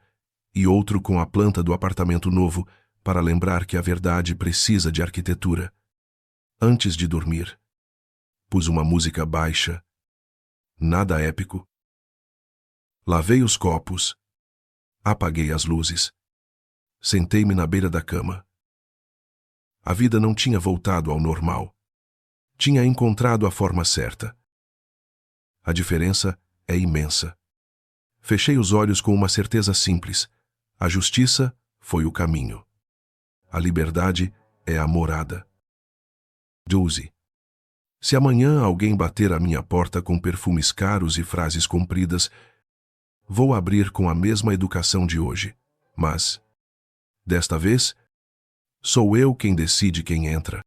e outro com a planta do apartamento novo, para lembrar que a verdade precisa de arquitetura. Antes de dormir, pus uma música baixa, nada épico. Lavei os copos, apaguei as luzes, sentei-me na beira da cama. A vida não tinha voltado ao normal. Tinha encontrado a forma certa. A diferença é imensa. Fechei os olhos com uma certeza simples. A justiça foi o caminho. A liberdade é a morada. 12. Se amanhã alguém bater à minha porta com perfumes caros e frases compridas, vou abrir com a mesma educação de hoje. Mas, desta vez, sou eu quem decide quem entra.